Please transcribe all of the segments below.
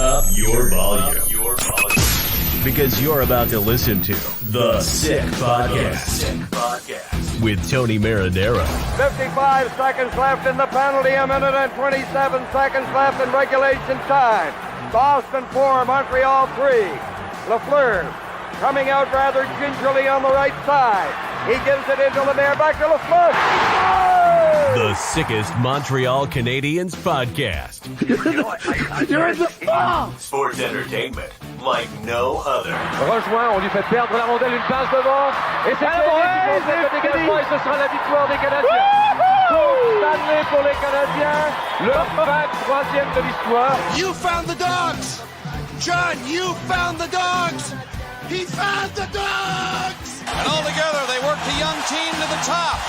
up your volume. Because you're about to listen to The Sick Podcast with Tony Marinaro. 55 seconds left in the penalty, a minute and 27 seconds left in regulation time. Boston 4, Montreal 3. Lafleur coming out rather gingerly on the right side. He gives it into Lemaire, back to Lafleur. The sickest Montreal Canadiens podcast. You're in the fall. Sports entertainment like no other. Rejoint, on lui fait perdre la rondelle, une passe devant. Et c'est le dégagement et ce sera la victoire des Canadiens. Coupe Stanley pour les Canadiens. Leur 23e de l'histoire. You found the dogs. John, you found the dogs. He found the dogs! And all together, they worked the young team to the top.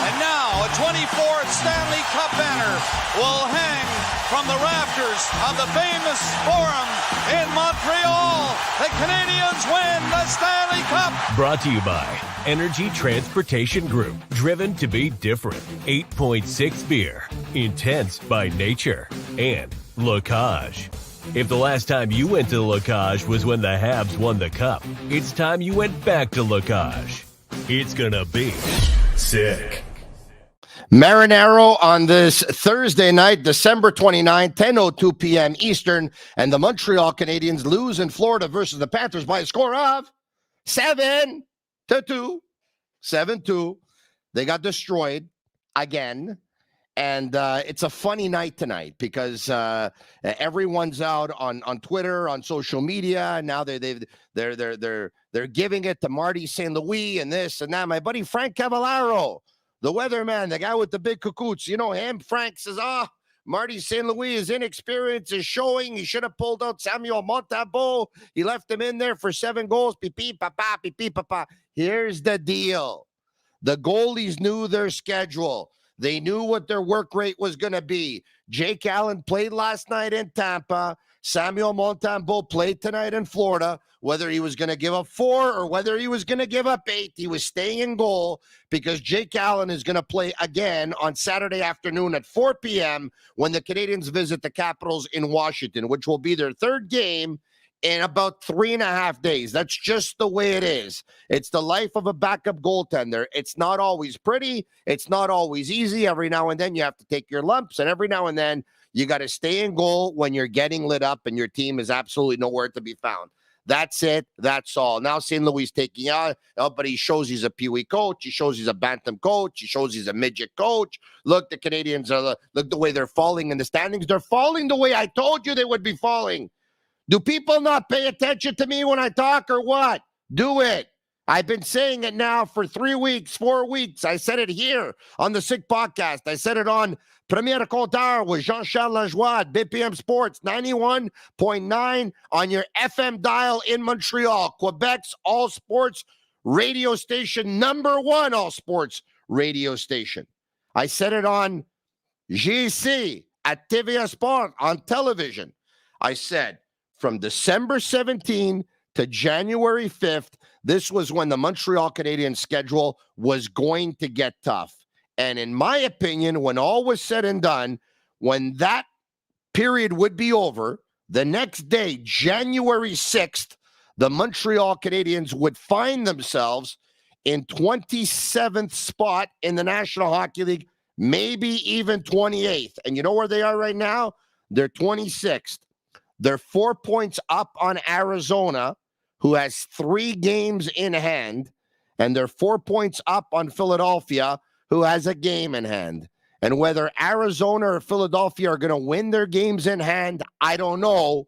And now, a 24th Stanley Cup banner will hang from the rafters of the famous Forum in Montreal. The Canadiens win the Stanley Cup. Brought to you by Energy Transportation Group. Driven to be different. 8.6 beer. Intense by nature. And Lacage. If the last time you went to Lacage was when the Habs won the Cup, it's time you went back to Lacage. It's gonna be sick. Marinaro on this Thursday night, December 29, 10:02 p.m. Eastern, and the Montreal Canadiens lose in Florida versus the Panthers by a score of 7-2. 7-2. They got destroyed again. And it's a funny night tonight because everyone's out on Twitter, on social media. Now they're giving it to Marty St. Louis and this and that. My buddy Frank Cavallaro, the weatherman, the guy with the big cucoots, you know him. Frank says, Marty St. Louis, his inexperience is showing. He should have pulled out Samuel Montembeault. He left him in there for 7 goals. Pee-pee, papa, pee-pee, papa. Here's the deal. The goalies knew their schedule. They knew what their work rate was going to be. Jake Allen played last night in Tampa. Samuel Montembeault played tonight in Florida. Whether he was going to give up 4 or whether he was going to give up 8, he was staying in goal because Jake Allen is going to play again on Saturday afternoon at 4 p.m. when the Canadiens visit the Capitals in Washington, which will be their 3rd game in about 3.5 days. That's just the way it is. It's the life of a backup goaltender. It's not always pretty. It's not always easy. Every now and then you have to take your lumps, and every now and then you got to stay in goal when you're getting lit up and your team is absolutely nowhere to be found. That's it. That's all. Now St. Louis taking out, but he shows he's a Pee-wee coach. He shows he's a Bantam coach. He shows he's a midget coach. Look, the Canadiens look the way they're falling in the standings. They're falling the way I told you they would be falling. Do people not pay attention to me when I talk or what? Do it. I've been saying it now for 3 weeks, 4 weeks. I said it here on the Sick Podcast. I said it on Premier Compteur with Jean-Charles Lajoie at BPM Sports, 91.9 on your FM dial in Montreal, Quebec's all-sports radio station, #1 all-sports radio station. I said it on GC at TVA Sport on television. I said, from December 17 to January 5th, this was when the Montreal Canadiens schedule was going to get tough. And in my opinion, when all was said and done, when that period would be over, the next day, January 6th, the Montreal Canadiens would find themselves in 27th spot in the National Hockey League, maybe even 28th. And you know where they are right now? They're 26th. They're 4 points up on Arizona, who has 3 games in hand, and they're 4 points up on Philadelphia, who has a game in hand. And whether Arizona or Philadelphia are going to win their games in hand, I don't know.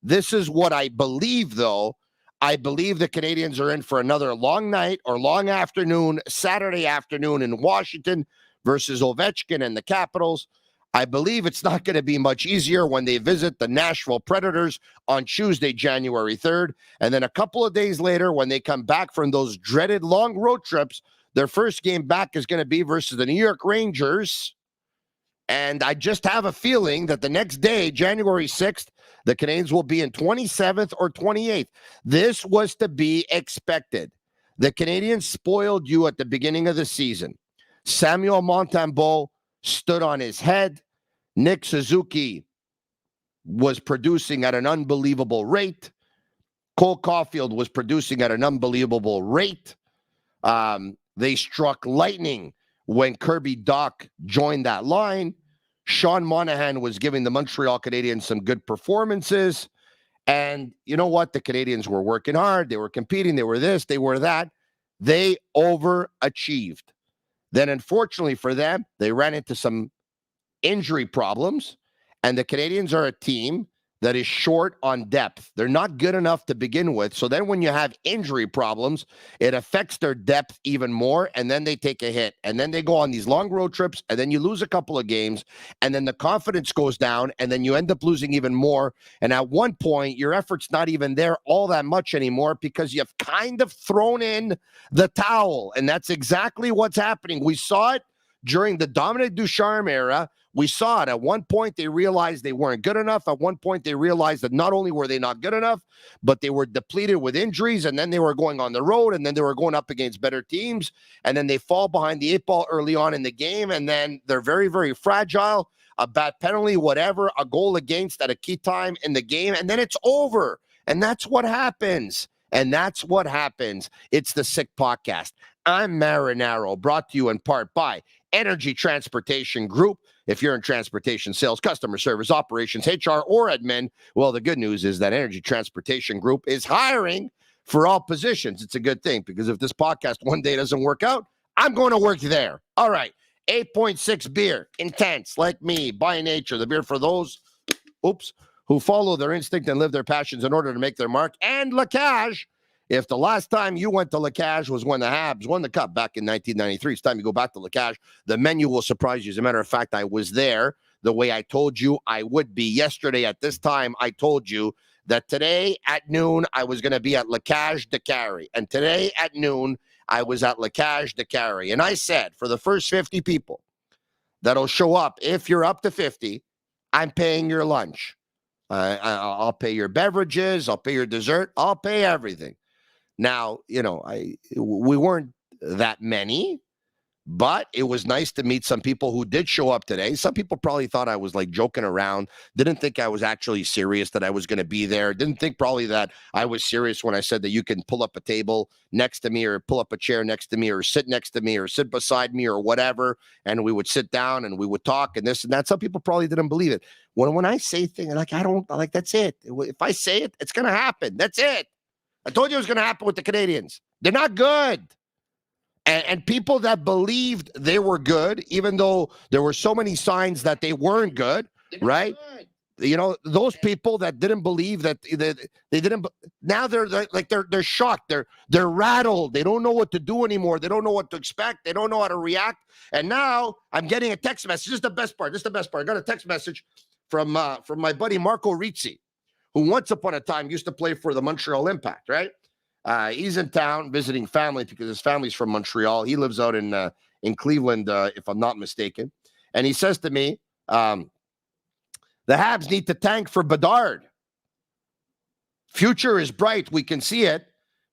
This is what I believe, though. I believe the Canadiens are in for another long night or long afternoon, Saturday afternoon in Washington versus Ovechkin and the Capitals. I believe it's not going to be much easier when they visit the Nashville Predators on Tuesday, January 3rd. And then a couple of days later, when they come back from those dreaded long road trips, their first game back is going to be versus the New York Rangers. And I just have a feeling that the next day, January 6th, the Canadiens will be in 27th or 28th. This was to be expected. The Canadiens spoiled you at the beginning of the season. Samuel Montembeault stood on his head. Nick Suzuki was producing at an unbelievable rate. Cole Caulfield was producing at an unbelievable rate. They struck lightning when Kirby Dach joined that line. Sean Monahan was giving the Montreal Canadiens some good performances. And you know what? The Canadiens were working hard. They were competing. They were this. They were that. They overachieved. Then, unfortunately for them, they ran into some injury problems. And the Canadiens are a team that is short on depth. They're not good enough to begin with. So then when you have injury problems, it affects their depth even more, and then they take a hit. And then they go on these long road trips, and then you lose a couple of games, and then the confidence goes down, and then you end up losing even more. And at one point, your effort's not even there all that much anymore because you've kind of thrown in the towel. And that's exactly what's happening. We saw it during the Dominic Ducharme era. We saw it. At one point, they realized they weren't good enough. At one point, they realized that not only were they not good enough, but they were depleted with injuries, and then they were going on the road, and then they were going up against better teams, and then they fall behind the 8 ball early on in the game, and then they're very, very fragile. A bad penalty, whatever, a goal against at a key time in the game, and then it's over. And that's what happens. And that's what happens. It's the Sick Podcast. I'm Marinaro, brought to you in part by Energy Transportation Group. If you're in transportation sales, customer service, operations, HR, or admin, well, the good news is that Energy Transportation Group is hiring for all positions. It's a good thing because if this podcast one day doesn't work out, I'm going to work there. All right. 8.6 beer, intense, like me, by nature. The beer for those, who follow their instinct and live their passions in order to make their mark. And La Cage. If the last time you went to La Cage was when the Habs won the Cup back in 1993, it's time you go back to La Cage. The menu will surprise you. As a matter of fact, I was there the way I told you I would be. Yesterday at this time, I told you that today at noon, I was going to be at La Cage de Carey. And today at noon, I was at La Cage de Carey. And I said, for the first 50 people that'll show up, if you're up to 50, I'm paying your lunch. I'll pay your beverages. I'll pay your dessert. I'll pay everything. Now, we weren't that many, but it was nice to meet some people who did show up today. Some people probably thought I was like joking around, didn't think I was actually serious that I was going to be there, didn't think probably that I was serious when I said that you can pull up a table next to me or pull up a chair next to me or sit next to me or sit beside me or whatever, and we would sit down and we would talk and this and that. Some people probably didn't believe it. When I say things, that's it. If I say it, it's going to happen. That's it. I told you it was going to happen with the Canadiens. They're not good. And people that believed they were good, even though there were so many signs that they weren't good, right? Good. Those people that didn't believe that they didn't. Now they're shocked. They're rattled. They don't know what to do anymore. They don't know what to expect. They don't know how to react. And now I'm getting a text message. This is the best part. I got a text message from my buddy Marco Rizzi, who once upon a time used to play for the Montreal Impact, right? He's in town visiting family because his family's from Montreal. He lives out in Cleveland, if I'm not mistaken. And he says to me, the Habs need to tank for Bedard. Future is bright. We can see it,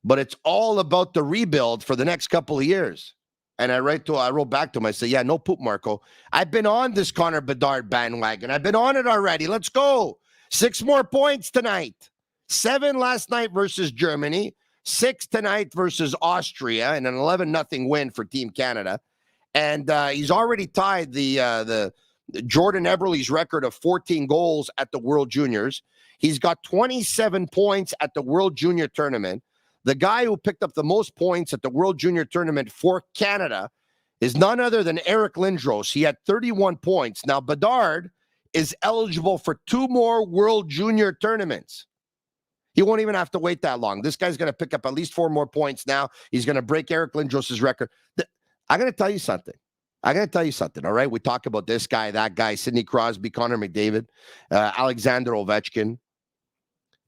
but it's all about the rebuild for the next couple of years. And I wrote back to him. I said, yeah, no poop, Marco. I've been on this Connor Bedard bandwagon. I've been on it already. Let's go. 6 more points tonight. 7 last night versus Germany. 6 tonight versus Austria, and an 11-0 win for Team Canada. And he's already tied the Jordan Eberle's record of 14 goals at the World Juniors. He's got 27 points at the World Junior Tournament. The guy who picked up the most points at the World Junior Tournament for Canada is none other than Eric Lindros. He had 31 points. Now, Bedard is eligible for 2 more World Junior Tournaments. He won't even have to wait that long. This guy's going to pick up at least 4 more points now. He's going to break Eric Lindros' record. I'm going to tell you something. All right? We talk about this guy, that guy, Sidney Crosby, Connor McDavid, Alexander Ovechkin.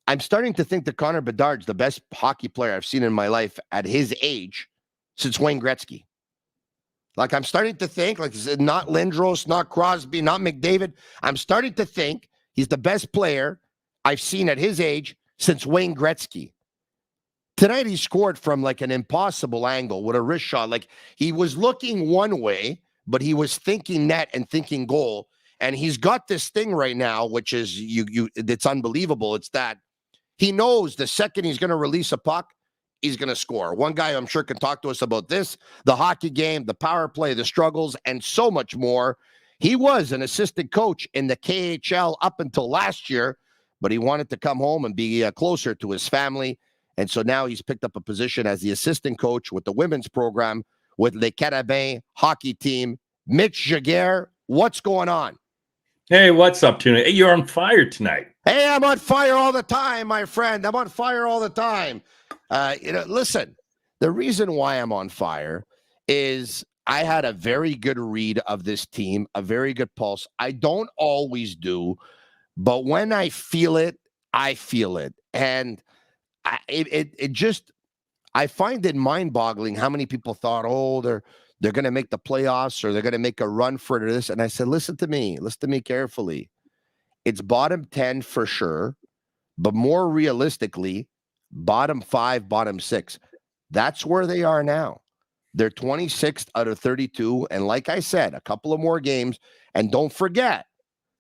I'm starting to think that Connor Bedard's the best hockey player I've seen in my life at his age since Wayne Gretzky. I'm starting to think, not Lindros, not Crosby, not McDavid. I'm starting to think he's the best player I've seen at his age since Wayne Gretzky. Tonight he scored from an impossible angle with a wrist shot. He was looking one way, but he was thinking net and thinking goal. And he's got this thing right now, which is it's unbelievable. It's that he knows the second he's going to release a puck, he's going to score. One guy I'm sure can talk to us about this, the hockey game, the power play, the struggles, and so much more. He was an assistant coach in the KHL up until last year, but he wanted to come home and be closer to his family. And so now he's picked up a position as the assistant coach with the women's program with Les Carabins hockey team. Mitch Giguere, what's going on? Hey, what's up, Tuna? Hey, you're on fire tonight. Hey, I'm on fire all the time, my friend. I'm on fire all the time. Listen, the reason why I'm on fire is I had a very good read of this team, a very good pulse. I don't always do, but when I feel it, I feel it. And I find it mind-boggling how many people thought, oh, they're going to make the playoffs or they're going to make a run for it or this. And I said, listen to me carefully. It's bottom 10 for sure, but more realistically, bottom 5, bottom 6. That's where they are now. They're 26th out of 32. And like I said, a couple of more games. And don't forget,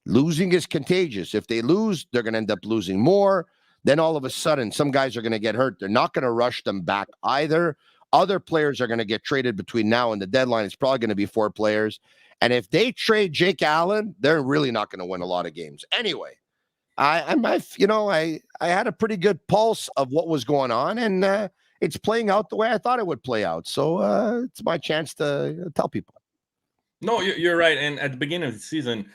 losing is contagious. If they lose, they're going to end up losing more. Then all of a sudden, some guys are going to get hurt. They're not going to rush them back either. Other players are going to get traded between now and the deadline. It's probably going to be 4 players. And if they trade Jake Allen, they're really not going to win a lot of games. Anyway, I had a pretty good pulse of what was going on, and it's playing out the way I thought it would play out. So it's my chance to tell people. No, you're right. And at the beginning of the season,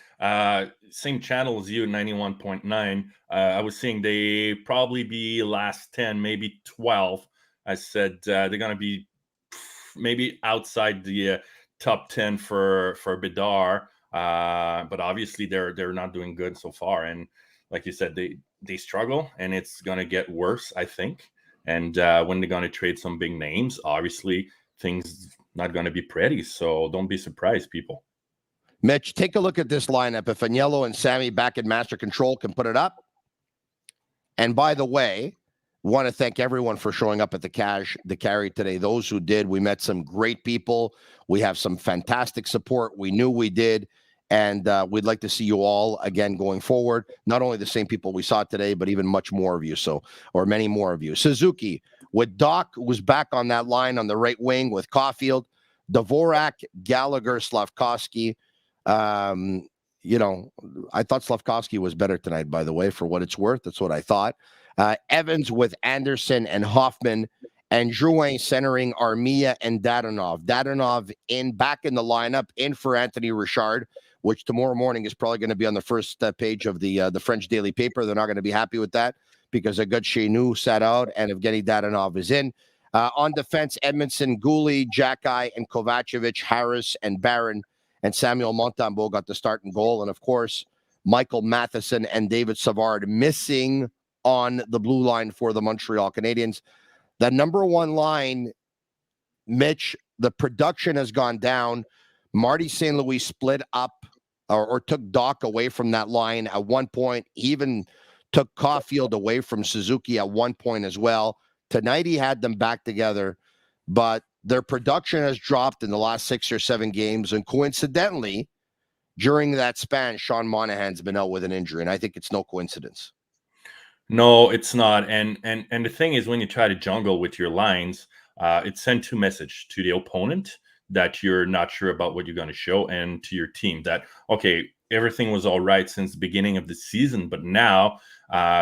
same channel as you, 91.9, I was saying they probably be last 10, maybe 12. I said they're going to be maybe outside the top 10 for Bedard, but obviously they're not doing good so far. And like you said, they struggle, and it's going to get worse, I think. And when they're going to trade some big names, obviously things not going to be pretty. So don't be surprised, people. Mitch, take a look at this lineup. If Agnello and Sammy back in master control can put it up. And by the way, want to thank everyone for showing up at the carry today. Those who did, we met some great people. We have some fantastic support. We knew we did. And we'd like to see you all again going forward. Not only the same people we saw today, but even much more of you. Or many more of you. Suzuki with Doc, who was back on that line on the right wing with Caulfield, Dvorak, Gallagher, Slavkovsky. I thought Slavkovsky was better tonight, by the way, for what it's worth. That's what I thought. Evans with Anderson and Hoffman, and Drouin centering Armia and Dadonov. Dadonov back in the lineup, in for Anthony Richard, which tomorrow morning is probably going to be on the first page of the French daily paper. They're not going to be happy with that because Agut sat out and Evgeny Dadonov is in. On defense, Edmondson, Gooley, Jacky, and Kovacevic, Harris, and Barron, and Samuel Montembeault got the start and goal. And, of course, Michael Matheson and David Savard missing on the blue line for the Montreal Canadiens. The number one line, Mitch, the production has gone down. Marty St. Louis split up or took Doc away from that line at one point. He even took Caulfield away from Suzuki at one point as well. Tonight he had them back together, but their production has dropped in the last 6 or 7 games. And coincidentally, during that span, Sean Monahan's been out with an injury, and I think it's no coincidence. No, it's not. And the thing is, when you try to jungle with your lines, it sends 2 messages to the opponent that you're not sure about what you're going to show, and to your team that, okay, everything was all right since the beginning of the season, but now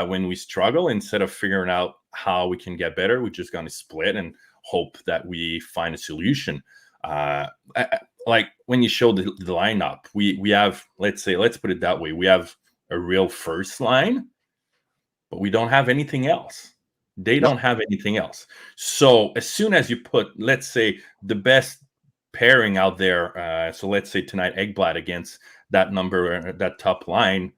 when we struggle, instead of figuring out how we can get better, we're just going to split and hope that we find a solution. Like when you show the lineup, we have, let's put it that way, we have a real first line, but we don't have anything else. They don't have anything else. So as soon as you put, let's say, the best pairing out there, so let's say tonight Ekblad against that that top line,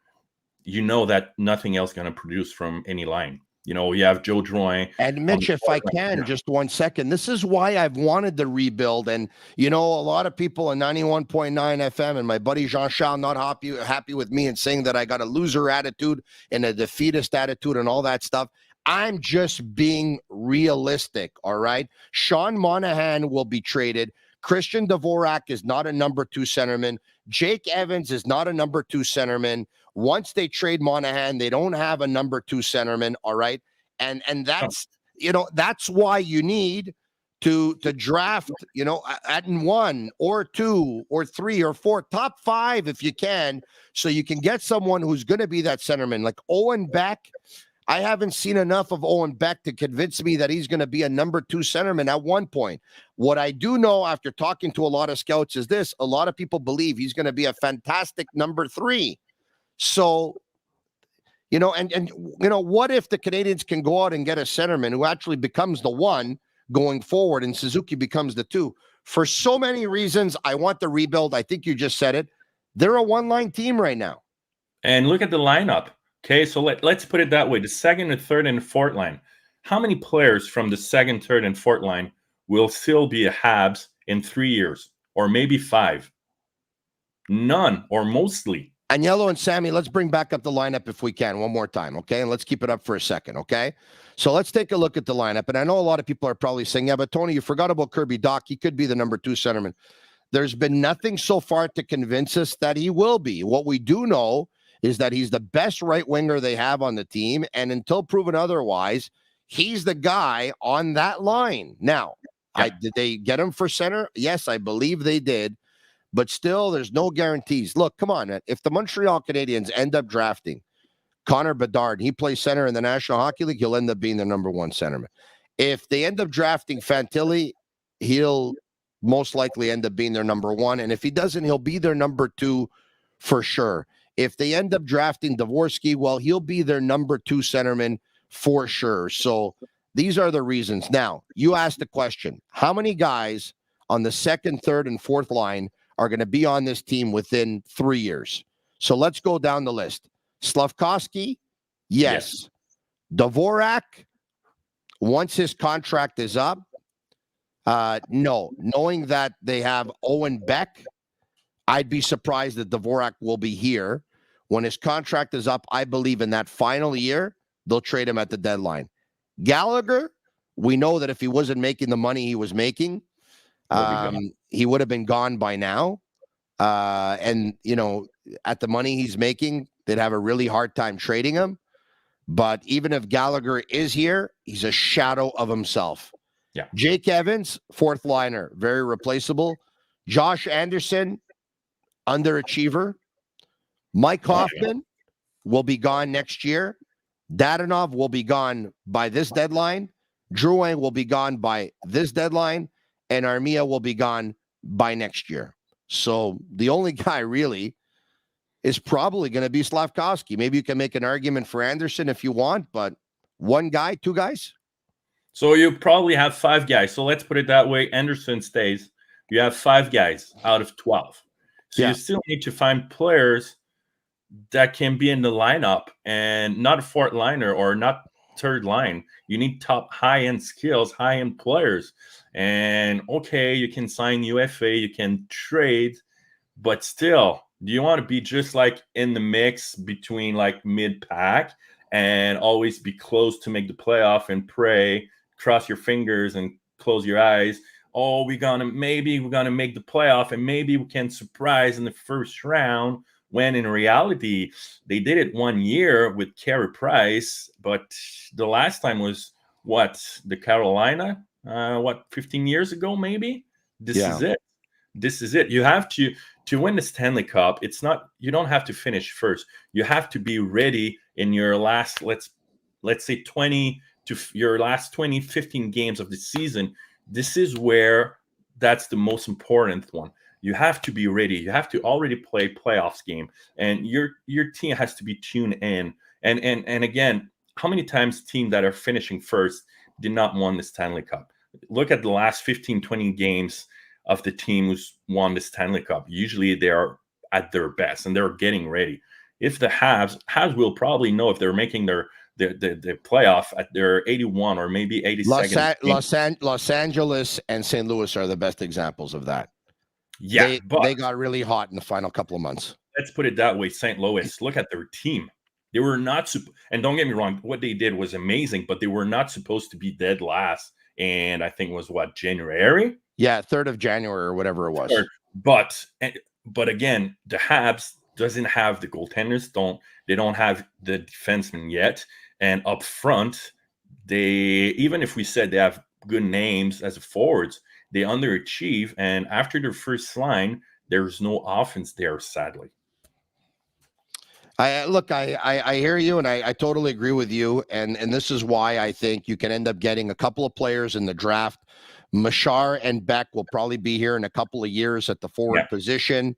you know that nothing else going to produce from any line. You know, you have Joe Drouin. And Mitch, if I can, just 1 second, this is why I've wanted the rebuild. And, you know, a lot of people on 91.9 FM and my buddy Jean-Charles not happy with me and saying that I got a loser attitude and a defeatist attitude and all that stuff. I'm just being realistic, all right? Sean Monahan will be traded. Christian Dvorak is not a number 2 centerman. Jake Evans is not a number 2 centerman. Once they trade Monahan, they don't have a number 2 centerman, all right? And that's, that's why you need to draft, at 1 or 2 or 3 or 4, top 5 if you can, so you can get someone who's going to be that centerman. Like Owen Beck, I haven't seen enough of Owen Beck to convince me that he's going to be a number 2 centerman at one point. What I do know after talking to a lot of scouts is this: a lot of people believe he's going to be a fantastic number 3. So, what if the Canadiens can go out and get a centerman who actually becomes the 1 going forward and Suzuki becomes the 2? For so many reasons, I want the rebuild. I think you just said it. They're a one-line team right now. And look at the lineup. Okay, so let's put it that way. The second, and third, and fourth line. How many players from the second, third, and fourth line will still be a Habs in 3 years? Or maybe 5? None, or mostly. Agnello and Sammy, let's bring back up the lineup if we can one more time, okay? And let's keep it up for a second, okay? So let's take a look at the lineup. And I know a lot of people are probably saying, yeah, but Tony, you forgot about Kirby Dach. He could be the number 2 centerman. There's been nothing so far to convince us that he will be. What we do know is that he's the best right winger they have on the team. And until proven otherwise, he's the guy on that line. Now, did they get him for center? Yes, I believe they did. But still, there's no guarantees. Look, come on, man. If the Montreal Canadiens end up drafting Connor Bedard, he plays center in the National Hockey League, he'll end up being the number 1 centerman. If they end up drafting Fantilli, he'll most likely end up being their number 1. And if he doesn't, he'll be their number 2 for sure. If they end up drafting Dvorsky, well, he'll be their number 2 centerman for sure. So these are the reasons. Now, you asked the question, how many guys on the second, third, and fourth line are going to be on this team within 3 years? So let's go down the list. Slavkovsky, yes. Dvorak, once his contract is up, no. Knowing that they have Owen Beck, I'd be surprised that Dvorak will be here. When his contract is up, I believe in that final year, they'll trade him at the deadline. Gallagher, we know that if he wasn't making the money he was making, he would have been gone by now. And, at the money he's making, they'd have a really hard time trading him. But even if Gallagher is here, he's a shadow of himself. Yeah. Jake Evans, fourth liner, very replaceable. Josh Anderson, underachiever. Mike Hoffman will be gone next year. Dadonov will be gone by this deadline. Drouin will be gone by this deadline. And Armia will be gone by next year. So the only guy really is probably going to be Slavkovsky. Maybe you can make an argument for Anderson if you want, but 1 guy, 2 guys? So you probably have 5 guys. So let's put it that way. Anderson stays. You have 5 guys out of 12. So you still need to find players that can be in the lineup, and not a fourth liner or not third line. You need top high-end skills, high-end players. And okay, you can sign UFA, you can trade, but still, do you want to be just like in the mix between like mid-pack and always be close to make the playoff and pray, cross your fingers and close your eyes? Oh, we're gonna make the playoff and maybe we can surprise in the first round. When in reality, they did it 1 year with Carey Price, but the last time was the Carolina? 15 years ago, maybe? This is it. This is it. You have to win the Stanley Cup. It's not, you don't have to finish first. You have to be ready in your last, let's say 15 games of the season. This is where that's the most important one. You have to be ready. You have to already play playoffs game, and your team has to be tuned in. And again, how many times teams that are finishing first did not win the Stanley Cup? Look at the last 15, 20 games of the team who's won the Stanley Cup. Usually they are at their best and they're getting ready. If the Habs will probably know if they're making the playoff at their 81 or maybe 82nd. Los Angeles and St. Louis are the best examples of that. Yeah, they got really hot in the final couple of months. Let's put it that way. St. Louis, look at their team. They were not and don't get me wrong, what they did was amazing, but they were not supposed to be dead last. And I think it was January? Yeah, 3rd of January or whatever it was. But again, the Habs doesn't have the goaltenders. They don't have the defensemen yet, and up front, even if we said they have good names as a forwards, they underachieve. And after their first line, there's no offense there, sadly. I hear you, and I totally agree with you. And this is why I think you can end up getting a couple of players in the draft. Machar and Beck will probably be here in a couple of years at the forward position.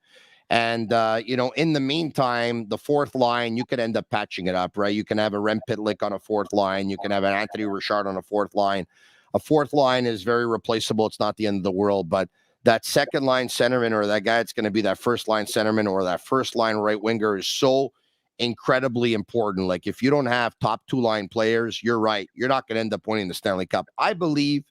And, in the meantime, the fourth line, you could end up patching it up, right? You can have a Rem Pitlick on a fourth line. You can have an Anthony Richard on a fourth line. A fourth line is very replaceable. It's not the end of the world, but that second line centerman or that guy that's going to be that first line centerman or that first line right winger is so incredibly important. Like, if you don't have top 2-line players, you're right. You're not going to end up winning the Stanley Cup. I believe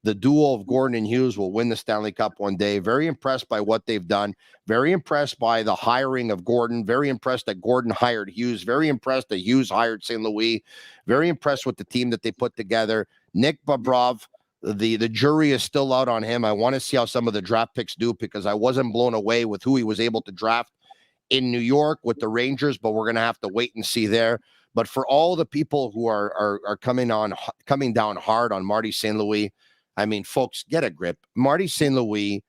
the duo of Gordon and Hughes will win the Stanley Cup one day. Very impressed by what they've done. Very impressed by the hiring of Gordon. Very impressed that Gordon hired Hughes. Very impressed that Hughes hired St. Louis. Very impressed with the team that they put together. Nick Bobrov, the jury is still out on him. I want to see how some of the draft picks do, because I wasn't blown away with who he was able to draft in New York with the Rangers, but we're going to have to wait and see there. But for all the people who are coming down hard on Marty St. Louis, I mean, folks, get a grip. Marty St. Louis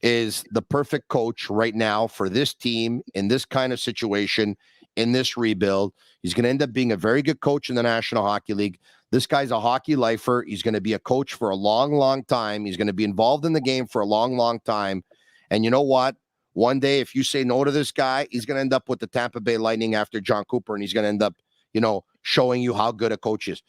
is the perfect coach right now for this team in this kind of situation, in this rebuild. He's going to end up being a very good coach in the National Hockey League. This guy's a hockey lifer. He's going to be a coach for a long, long time. He's going to be involved in the game for a long, long time. And you know what? One day, if you say no to this guy, he's going to end up with the Tampa Bay Lightning after John Cooper, and he's going to end up, showing you how good a coach is.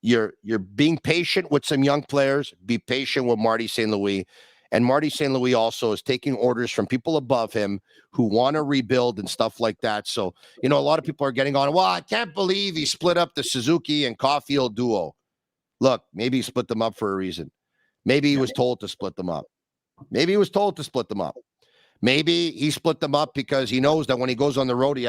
You're being patient with some young players. Be patient with Marty St. Louis. And Marty St. Louis also is taking orders from people above him who want to rebuild and stuff like that. So, a lot of people are getting on, well, I can't believe he split up the Suzuki and Caulfield duo. Look, maybe he split them up for a reason. Maybe he was told to split them up. Maybe he split them up because he knows that when he goes on the road, he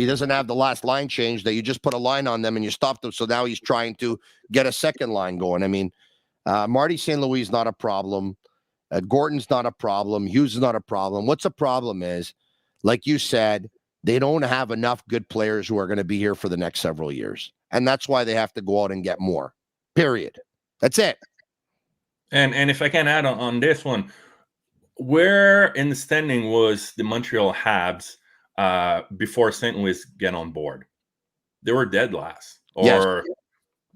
doesn't have the last line change, that you just put a line on them and you stop them. So now he's trying to get a second line going. I mean, Marty St. Louis is not a problem. Gordon's not a problem. Hughes is not a problem. What's a problem is, like you said, they don't have enough good players who are going to be here for the next several years. And that's why they have to go out and get more. Period. That's it. And if I can add on this one, where in the standing was the Montreal Habs before St. Louis get on board? They were dead last, or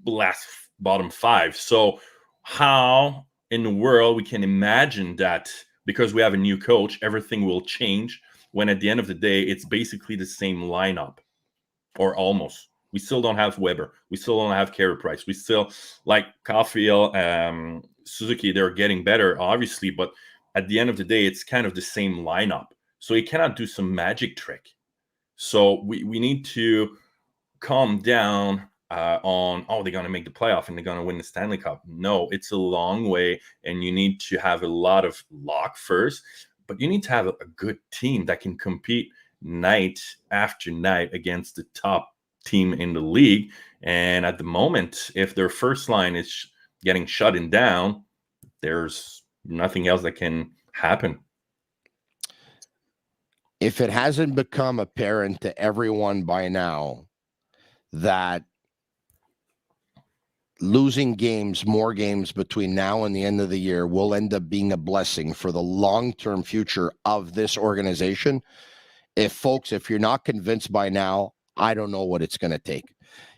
last bottom 5. So how in the world we can imagine that because we have a new coach, everything will change, when at the end of the day, it's basically the same lineup, or almost. We still don't have Weber. We still don't have Carey Price. We still, like Caulfield, Suzuki, they're getting better, obviously, but at the end of the day, it's kind of the same lineup. So he cannot do some magic trick. So we need to calm down on, they're going to make the playoff and they're going to win the Stanley Cup. No, it's a long way, and you need to have a lot of luck first, but you need to have a good team that can compete night after night against the top team in the league. And at the moment, if their first line is getting shut down, there's nothing else that can happen. If it hasn't become apparent to everyone by now that losing more games between now and the end of the year will end up being a blessing for the long-term future of this organization, if you're not convinced by now, I don't know what it's going to take.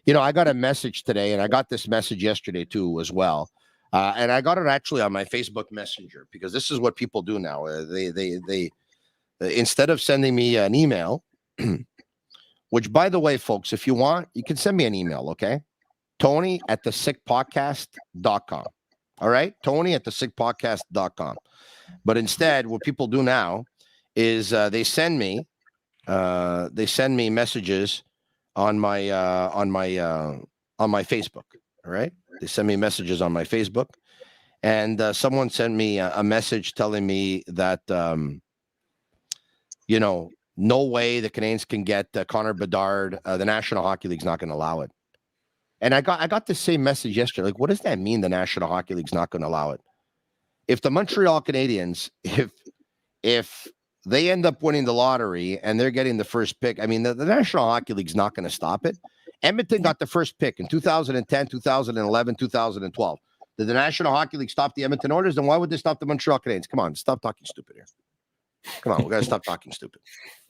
I got a message today, and I got this message yesterday too as well. And I got it actually on my Facebook Messenger, because this is what people do now. They instead of sending me an email, which, by the way, folks, if you want, you can send me an email, okay? Tony@thesickpodcast.com. All right? Tony@thesickpodcast.com. But instead, what people do now is they send me messages on my Facebook. All right? They send me messages on my Facebook, and someone sent me a message telling me that, no way the Canadiens can get Connor Bedard. The National Hockey League's not going to allow it. And I got the same message yesterday. Like, what does that mean? The National Hockey League's not going to allow it? if the Montreal Canadiens, if they end up winning the lottery and they're getting the first pick, I mean, the National Hockey League's not going to stop it. Edmonton got the first pick in 2010, 2011, 2012. Did the National Hockey League stop the Edmonton Oilers? Then why would they stop the Montreal Canadiens? Come on, stop talking stupid here. Come on, we got to stop talking stupid.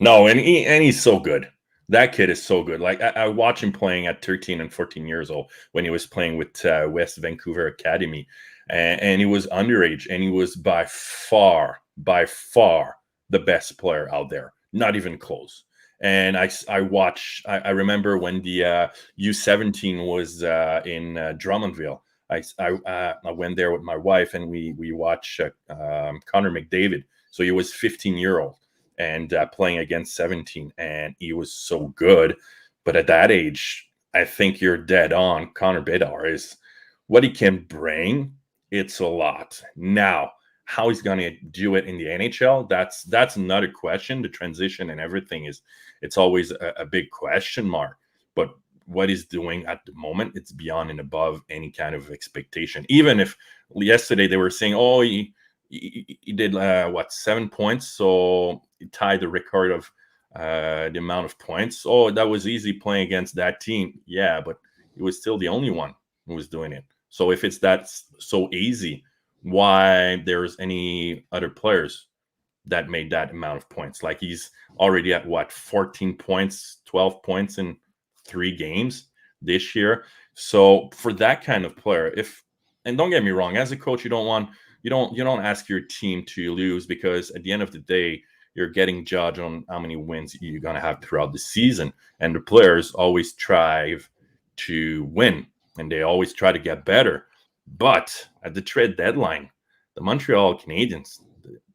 No, and he's so good. That kid is so good. Like I watch him playing at 13 and 14 years old when he was playing with West Vancouver Academy, and he was underage, and he was by far the best player out there. Not even close. And I remember when the U17 was in Drummondville. I went there with my wife, and we watched Connor McDavid. So he was 15-year-old and playing against 17, and he was so good. But at that age, I think you're dead on. Connor Bedard is what he can bring. It's a lot. Now, how he's going to do it in the NHL, that's another question. The transition and everything it's always a big question mark. But what he's doing at the moment, it's beyond and above any kind of expectation. Even if yesterday they were saying, oh, he did 7 points, so he tied the record of the amount of points. Oh, that was easy playing against that team. Yeah, but he was still the only one who was doing it. So if it's that so easy, why there's any other players that made that amount of points? Like he's already at 14 points, 12 points in 3 games this year. So for that kind of player, and don't get me wrong, as a coach, you don't ask your team to lose, because at the end of the day, you're getting judged on how many wins you're going to have throughout the season. And the players always strive to win, and they always try to get better. But at the trade deadline, the Montreal Canadiens,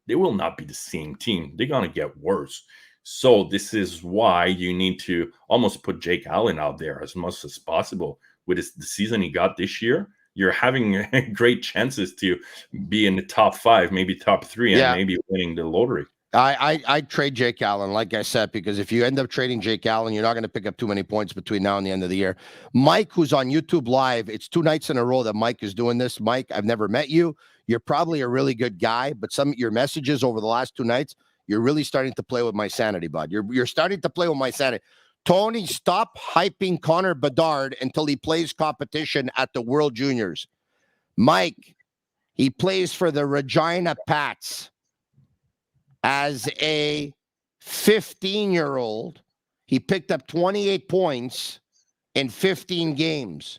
they will not be the same team. They're going to get worse. So this is why you need to almost put Jake Allen out there as much as possible. With the season he got this year, you're having great chances to be in the top 5, maybe top 3, and maybe winning the lottery. I trade Jake Allen, like I said, because if you end up trading Jake Allen, you're not going to pick up too many points between now and the end of the year. Mike, who's on YouTube Live, it's 2 nights in a row that Mike is doing this. Mike, I've never met you. You're probably a really good guy, but some of your messages over the last 2 nights, you're really starting to play with my sanity, bud. You're starting to play with my sanity. Tony, stop hyping Connor Bedard until he plays competition at the World Juniors. Mike, he plays for the Regina Pats. As a 15-year-old, he picked up 28 points in 15 games.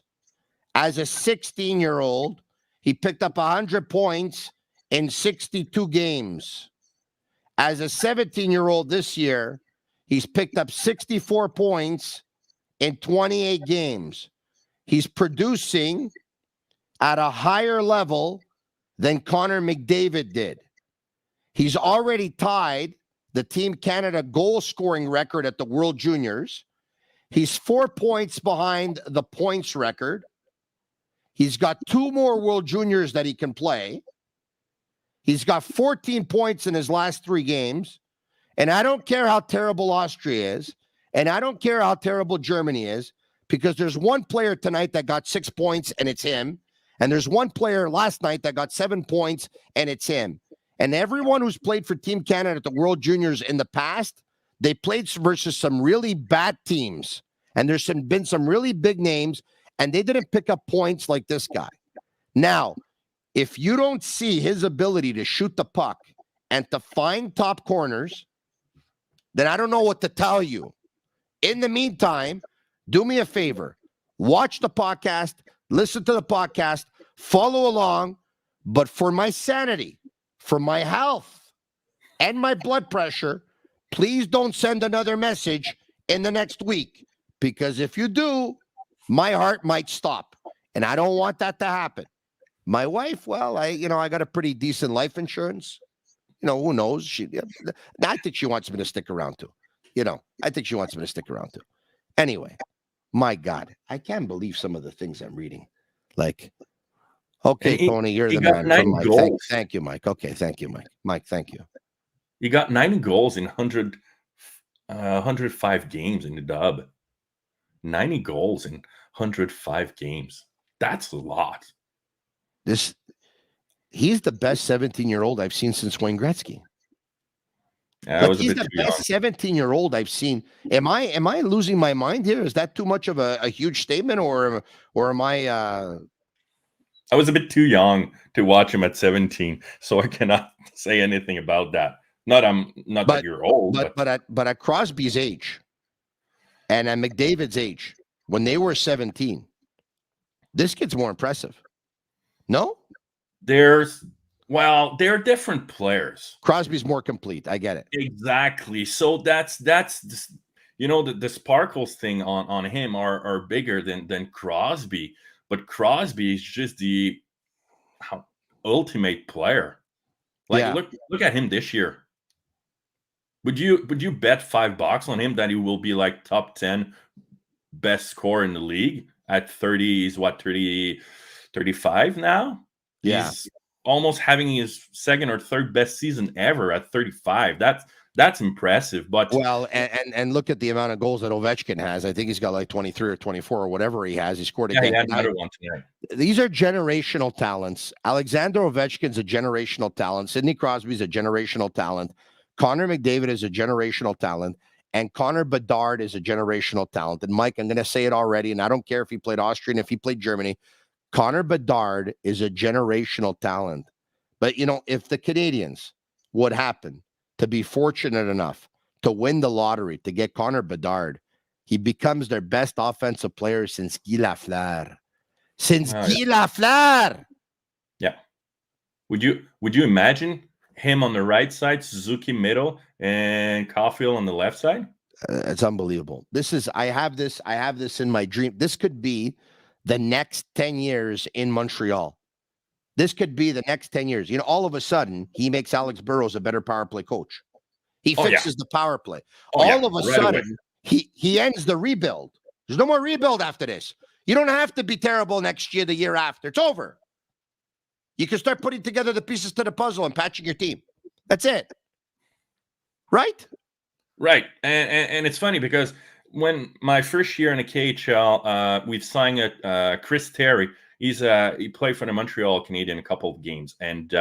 As a 16-year-old, he picked up 100 points in 62 games. As a 17-year-old this year, he's picked up 64 points in 28 games. He's producing at a higher level than Connor McDavid did. He's already tied the Team Canada goal scoring record at the World Juniors. He's 4 points behind the points record. He's got 2 more World Juniors that he can play. He's got 14 points in his last 3 games. And I don't care how terrible Austria is, and I don't care how terrible Germany is, because there's one player tonight that got 6 points, and it's him. And there's one player last night that got 7 points, and it's him. And everyone who's played for Team Canada at the World Juniors in the past, they played versus some really bad teams. And there's been some really big names, and they didn't pick up points like this guy. Now, if you don't see his ability to shoot the puck and to find top corners, then I don't know what to tell you. In the meantime, do me a favor. Watch the podcast, listen to the podcast, follow along. But for my sanity, for my health, and my blood pressure, please don't send another message in the next week. Because if you do, my heart might stop. And I don't want that to happen. My wife, well, I got a pretty decent life insurance. Who knows? I think she wants me to stick around too. I think she wants me to stick around too. Anyway, my God, I can't believe some of the things I'm reading. Like, okay, Tony, you're the man. Thank you, Mike. Okay, thank you, Mike. Mike, thank you. You got 9 goals in 105 games in the dub. 90 goals in 105 games. That's a lot. He's the best 17-year-old I've seen since Wayne Gretzky. Was he's a bit the too young. best 17-year-old I've seen. Am I losing my mind here? Is that too much of a huge statement, or am I? I was a bit too young to watch him at 17, so I cannot say anything about that. Not that you're old, but at Crosby's age and at McDavid's age, when they were 17, this kid's more impressive. No? they're different players. Crosby's more complete. I get it. Exactly. So that's the sparkles thing on him are bigger than Crosby, but Crosby is just the ultimate player. Look at him this year. Would you bet $5 on him that he will be like top 10 best scorer in the league at 30? He's what, 30, 35 now? Yeah. He's almost having his second or third best season ever at 35. That's impressive. But and look at the amount of goals that Ovechkin has. I think he's got like 23 or 24 or whatever he has. He scored a game. He had another one tonight. These are generational talents. Alexander Ovechkin's a generational talent. Sidney Crosby's a generational talent. Connor McDavid is a generational talent. And Connor Bedard is a generational talent. And Mike, I'm going to say it already, and I don't care if he played Austria and if he played Germany. Connor Bedard is a generational talent. But, if the Canadiens would happen to be fortunate enough to win the lottery, to get Connor Bedard, he becomes their best offensive player since Guy Lafleur. Guy Lafleur! Yeah. Would you imagine him on the right side, Suzuki middle, and Caulfield on the left side? It's unbelievable. I have this in my dream. This could be the next 10 years in Montreal. This could be the next 10 years. All of a sudden, he makes Alex Burrows a better power play coach. He fixes the power play. All of a sudden, he ends the rebuild. There's no more rebuild after this. You don't have to be terrible next year, the year after. It's over. You can start putting together the pieces to the puzzle and patching your team. That's it. Right? Right. And it's funny because when my first year in the KHL, we've signed Chris Terry. He played for the Montreal Canadiens a couple of games, and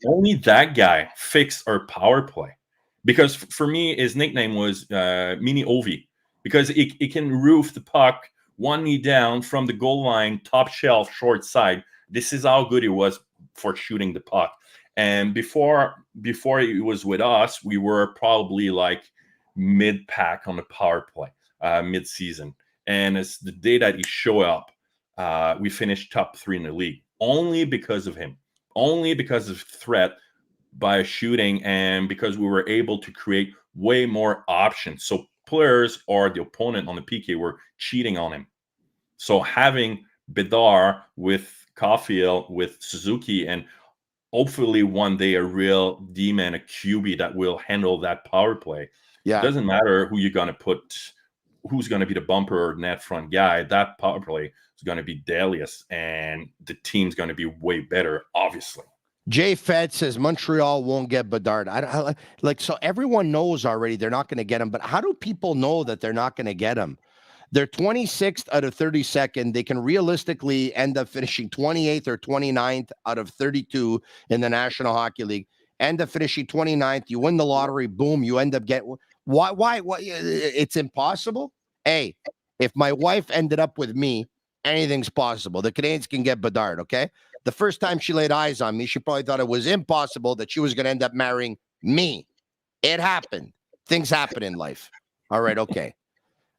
only that guy fixed our power play. Because for me, his nickname was Mini Ovi, because he can roof the puck 1 knee down from the goal line, top shelf, short side. This is how good he was for shooting the puck. And before he was with us, we were probably like mid-pack on the power play, mid-season. And it's the day that he showed up, we finished top 3 in the league, only because of him, only because of threat by shooting, and because we were able to create way more options. So players or the opponent on the PK were cheating on him. So having Bedard with Caulfield, with Suzuki, and hopefully one day a real D-man, a QB that will handle that power play. Yeah. It doesn't matter who you're going to put, who's going to be the bumper or net front guy. That power play is going to be Delius, and the team's going to be way better, obviously. Jay Fed says Montreal won't get Bedard. So everyone knows already they're not going to get him, but how do people know that they're not going to get him? They're 26th out of 32nd. They can realistically end up finishing 28th or 29th out of 32 in the National Hockey League. End up finishing 29th. You win the lottery. Boom. You end up getting. Why? It's impossible. Hey, if my wife ended up with me, anything's possible. The Canadiens can get Bedard, okay? The first time she laid eyes on me, she probably thought it was impossible that she was going to end up marrying me. It happened. Things happen in life. All right, okay.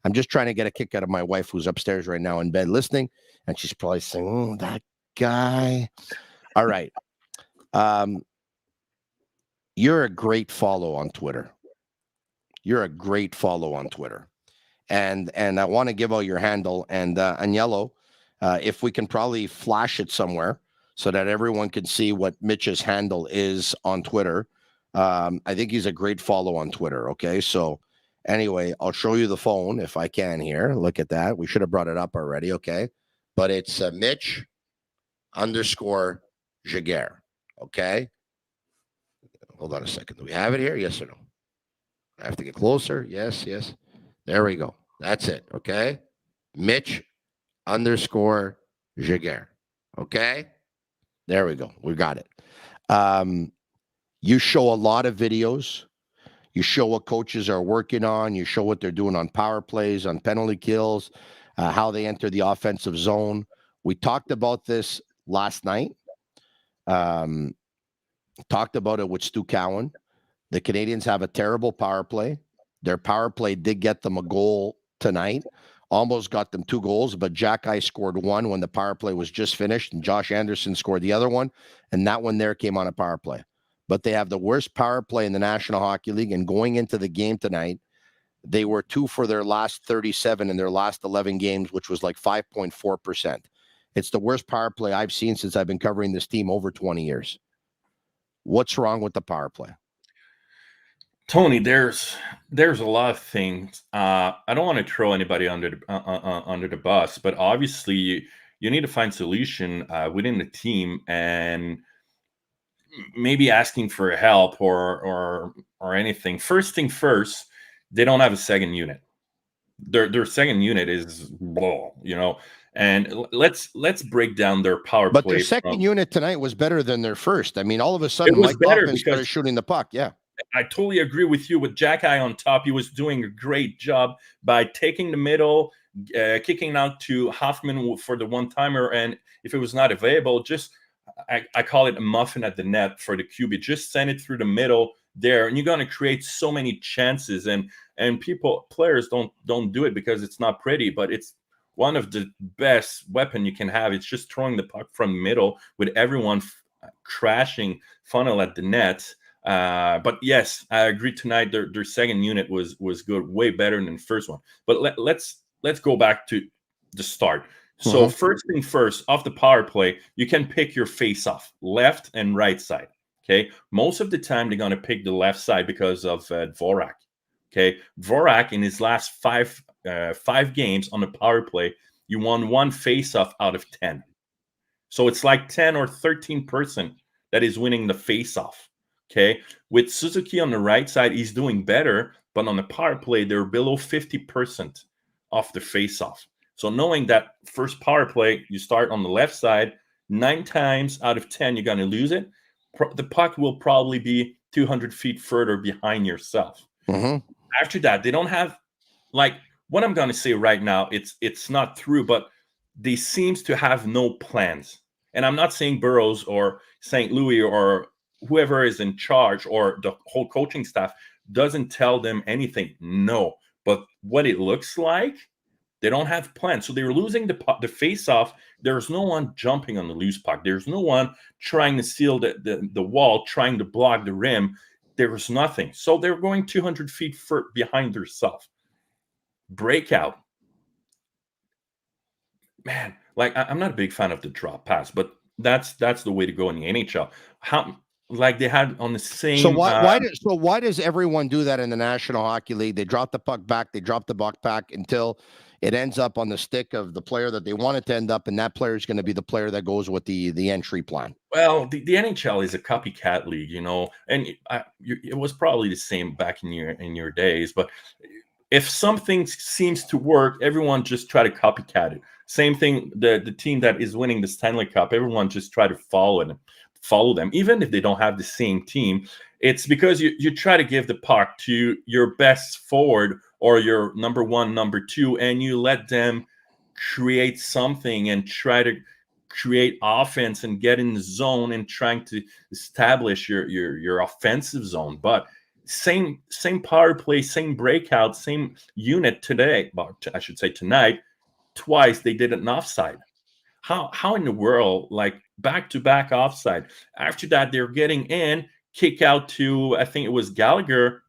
I'm just trying to get a kick out of my wife, who's upstairs right now in bed listening, and she's probably saying, "Oh, that guy." All right. You're a great follow on Twitter. You're a great follow on Twitter. And I want to give out your handle. And Agnello, if we can probably flash it somewhere so that everyone can see what Mitch's handle is on Twitter. I think he's a great follow on Twitter. Okay, so anyway, I'll show you the phone if I can here. Look at that. We should have brought it up already. Okay. But it's Mitch _Giguere. Okay. Hold on a second. Do we have it here? Yes or no? I have to get closer. Yes. There we go. That's it. Okay. Mitch _Giguere. Okay. There we go. We got it. You show a lot of videos. You show what coaches are working on. You show what they're doing on power plays, on penalty kills, how they enter the offensive zone. We talked about this last night. Talked about it with Stu Cowan. The Canadiens have a terrible power play. Their power play did get them a goal tonight. Almost got them 2 goals, but Jack-I scored 1 when the power play was just finished, and Josh Anderson scored the other one, and that one there came on a power play. But they have the worst power play in the National Hockey League, and going into the game tonight, they were 2 for their last 37 in their last 11 games, which was like 5.4%. It's the worst power play I've seen since I've been covering this team over 20 years. What's wrong with the power play? Tony, there's a lot of things. I don't want to throw anybody under the bus, but obviously you need to find solution within the team, and maybe asking for help or anything. First thing first, they don't have a second unit. Their second unit is and let's break down their power play. But their second unit tonight was better than their first. I mean, all of a sudden, Mike Hoffman started shooting the puck. Yeah. I totally agree with you. With Jack-I on top, he was doing a great job by taking the middle, kicking out to Hoffman for the one-timer, and if it was not available, just I call it a muffin at the net for the QB. Just send it through the middle there, and you're going to create so many chances. And players don't do it because it's not pretty, but it's one of the best weapon you can have. It's just throwing the puck from the middle with everyone crashing funnel at the net. But yes, I agree tonight. Their second unit was good, way better than the first one. But let's go back to the start. So first thing first, off the power play, you can pick your face off, left and right side. Okay, most of the time they're going to pick the left side because of Dvorak. Okay, Dvorak in his last five games on the power play, you won 1 face off out of 10. So it's like 10 or 13% that is winning the face off. Okay, with Suzuki on the right side, he's doing better, but on the power play, they're below 50% off the face-off. So knowing that first power play, you start on the left side, 9 times out of 10, you're going to lose it. The puck will probably be 200 feet further behind yourself. After that, they don't have, like, what I'm going to say right now, it's not true, but they seems to have no plans. And I'm not saying Burroughs or St. Louis or whoever is in charge or the whole coaching staff doesn't tell them anything. No, but what it looks like, they don't have plans. So they're losing the face-off. There's no one jumping on the loose puck. There's no one trying to seal the wall, trying to block the rim. There's nothing. So they're going 200 feet behind themselves. Breakout. Man, like, I'm not a big fan of the drop pass, but that's the way to go in the NHL. Like they had on the same. So why does everyone do that in the National Hockey League? They drop the puck back, they drop the puck back until it ends up on the stick of the player that they want it to end up, and that player is going to be the player that goes with the entry plan. Well, the NHL is a copycat league, and it was probably the same back in your days. But if something seems to work, everyone just try to copycat it. Same thing, the team that is winning the Stanley Cup, everyone just try to follow them, even if they don't have the same team. It's because you try to give the puck to your best forward or your number 1, number 2, and you let them create something and try to create offense and get in the zone and trying to establish your offensive zone. But same power play, same breakout, same unit today, but I should say tonight, twice they did an offside. How in the world, like, back-to-back offside? After that, they're getting in, kick out to, I think it was Gallagher,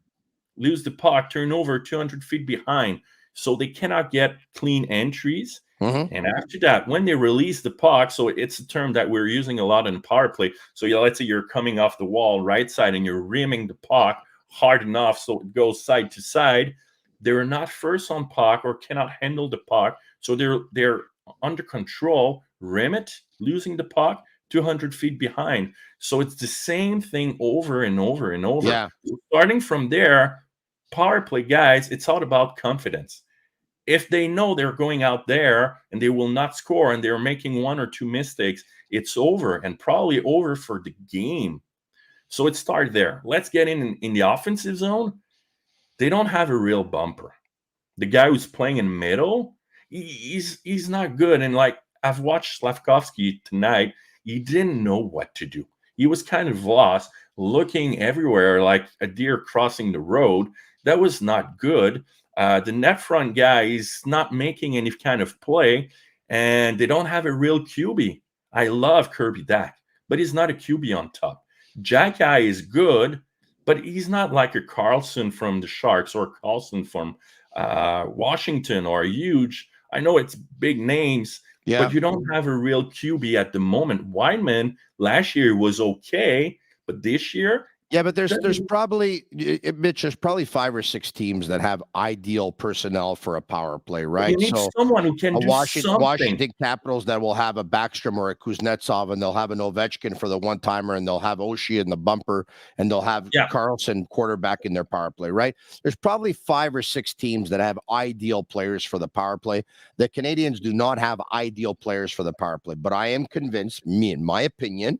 lose the puck, turn over 200 feet behind. So they cannot get clean entries. And after that, when they release the puck, so it's a term that we're using a lot in power play. So let's say you're coming off the wall right side and you're rimming the puck hard enough so it goes side to side. They're not first on puck or cannot handle the puck. So they're under control, rim it, losing the puck, 200 feet behind. So it's the same thing over and over and over. Yeah. So starting from there, power play guys, it's all about confidence. If they know they're going out there and they will not score and they're making one or two mistakes, it's over, and probably over for the game. So it started there. Let's get in the offensive zone. They don't have a real bumper. The guy who's playing in middle, he's not good. And like, I've watched Slavkovsky tonight. He didn't know what to do. He was kind of lost, looking everywhere like a deer crossing the road. That was not good. The net front guy is not making any kind of play, and they don't have a real QB. I love Kirby Dach, but he's not a QB on top. Xhekaj is good, but he's not like a Carlson from the Sharks or Carlson from Washington or Huge. I know it's big names, but you don't have a real QB at the moment. Wideman last year was okay, but this year, but there's probably, Mitch, there's probably 5 or 6 teams that have ideal personnel for a power play, right? You need someone who can do something. Washington Capitals that will have a Backstrom or a Kuznetsov, and they'll have an Ovechkin for the one-timer, and they'll have Oshie in the bumper, and they'll have Carlson quarterback in their power play, right? There's probably 5 or 6 teams that have ideal players for the power play. The Canadiens do not have ideal players for the power play, but I am convinced, in my opinion,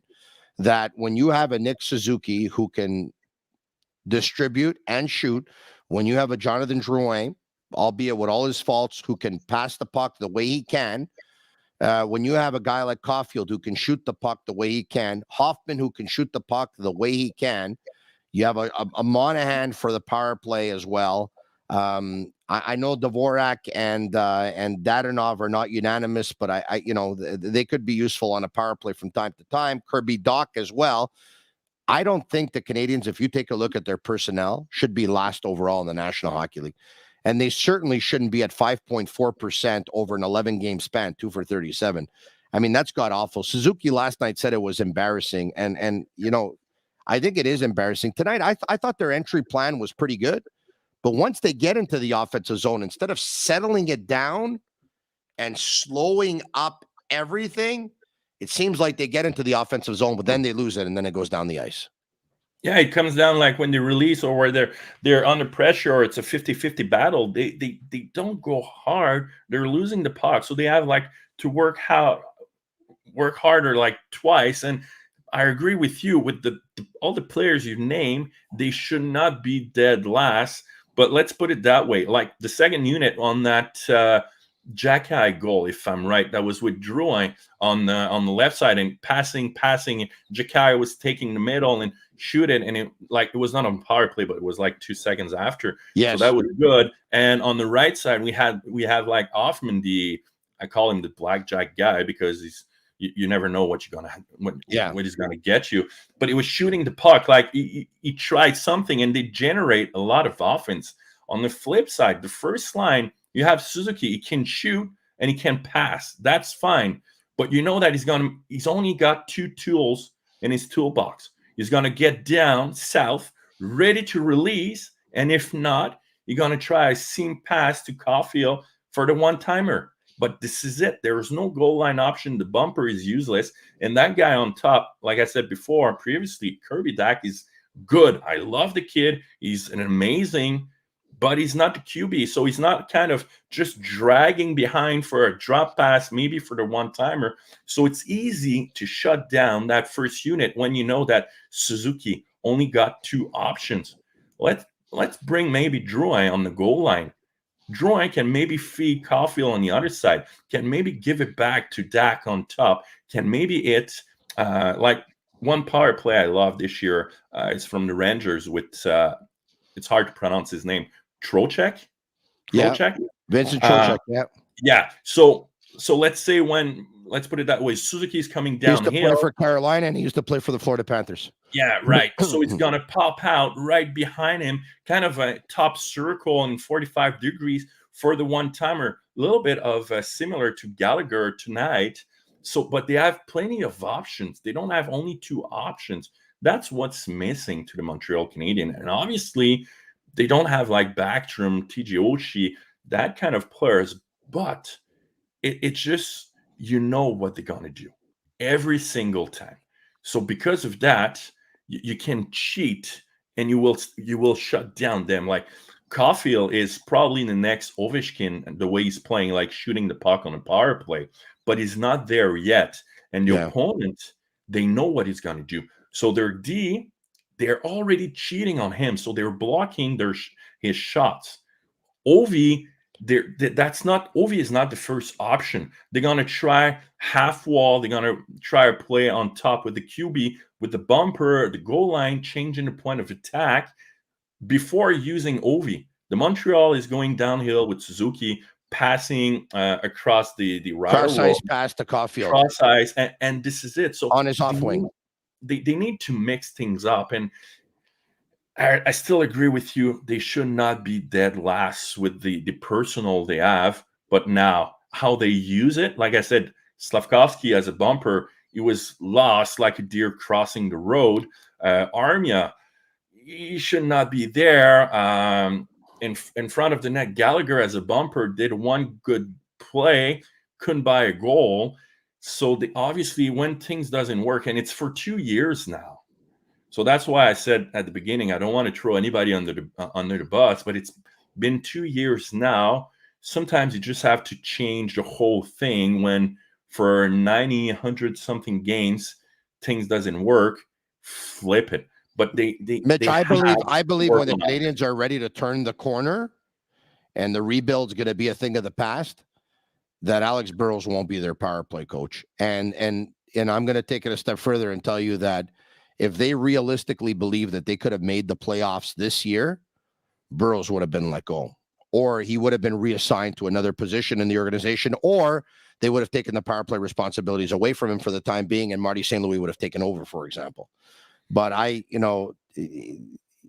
that when you have a Nick Suzuki who can distribute and shoot, when you have a Jonathan Drouin, albeit with all his faults, who can pass the puck the way he can, when you have a guy like Caulfield who can shoot the puck the way he can, Hoffman who can shoot the puck the way he can, you have a Monahan for the power play as well. I know Dvorak and Dadonov are not unanimous, but I they could be useful on a power play from time to time. Kirby Dach as well. I don't think the Canadiens, if you take a look at their personnel, should be last overall in the National Hockey League. And they certainly shouldn't be at 5.4% over an 11-game span, 2 for 37. I mean, that's god-awful. Suzuki last night said it was embarrassing. And I think it is embarrassing. Tonight, I thought their entry plan was pretty good. But once they get into the offensive zone, instead of settling it down and slowing up everything, it seems like they get into the offensive zone, but then they lose it, and then it goes down the ice. Yeah, it comes down like when they release or where they're under pressure or it's a 50-50 battle. They don't go hard. They're losing the puck, so they have like to work harder like twice. And I agree with you with all the players you name. They should not be dead last. But let's put it that way. Like the second unit on that Xhekaj goal, if I'm right, that was with Drouin on the left side and passing. Xhekaj was taking the middle and shoot it, and it was not on power play, but it was like 2 seconds after. Yes. So that was good. And on the right side, we have like Hoffman, I call him the blackjack guy because you never know what he's gonna get you. But he was shooting the puck like he tried something, and they generate a lot of offense. On the flip side, the first line, you have Suzuki. He can shoot and he can pass. That's fine. But you know that he's only got 2 tools in his toolbox. He's gonna get down south, ready to release, and if not, you're gonna try a seam pass to Caulfield for the one-timer. But this is it. There is no goal line option. The bumper is useless. And that guy on top, like I said before, previously, Kirby Dach is good. I love the kid. He's an amazing, but he's not the QB. So he's not kind of just dragging behind for a drop pass, maybe for the one-timer. So it's easy to shut down that first unit when you know that Suzuki only got 2 options. Let's bring maybe Drouin on the goal line. Drouin can maybe feed Caulfield on the other side, can maybe give it back to Dach on top, can maybe like one power play I love this year is from the Rangers with, it's hard to pronounce his name, Trocheck? Yeah, Vincent Trocheck, Yeah, so let's say let's put it that way, Suzuki's coming downhill. He used to play for Carolina, and he used to play for the Florida Panthers. Yeah, right. So it's going to pop out right behind him, kind of a top circle in 45 degrees for the one-timer. A little bit of similar to Gallagher tonight. But they have plenty of options. They don't have only 2 options. That's what's missing to the Montreal Canadiens. And obviously, they don't have like Backstrom, TJ Oshie, that kind of players. But it's just, you know what they're going to do every single time. So because of that, you can cheat and you will shut down them. Like Caulfield is probably the next Ovechkin, the way he's playing, like shooting the puck on a power play, but he's not there yet. And the opponent, they know what he's going to do. So their D, they're already cheating on him. So they're blocking his shots. Ovi, Ovi is not the first option. They're going to try half wall. They're going to try a play on top with the QB, with the bumper, the goal line, changing the point of attack before using Ovi. The Montreal is going downhill with Suzuki passing across the right cross-ice pass to Caulfield. Cross-ice, and this is it. So on his off wing. They need to mix things up. And I still agree with you. They should not be dead last with the personnel they have. But now, how they use it, like I said, Slavkovsky as a bumper, he was lost like a deer crossing the road. Armia, he should not be there. In front of the net, Gallagher as a bumper did one good play, couldn't buy a goal. So obviously, when things doesn't work, and it's for 2 years now. So that's why I said at the beginning, I don't want to throw anybody under the bus, but it's been 2 years now. Sometimes you just have to change the whole thing when for 90, 100 something games, things doesn't work, flip it. But Mitch, I believe when the Canadiens are ready to turn the corner and the rebuild's going to be a thing of the past, that Alex Burrows won't be their power play coach. And I'm going to take it a step further and tell you that if they realistically believe that they could have made the playoffs this year, Burrows would have been let go, or he would have been reassigned to another position in the organization, or they would have taken the power play responsibilities away from him for the time being, and Marty St. Louis would have taken over, for example. But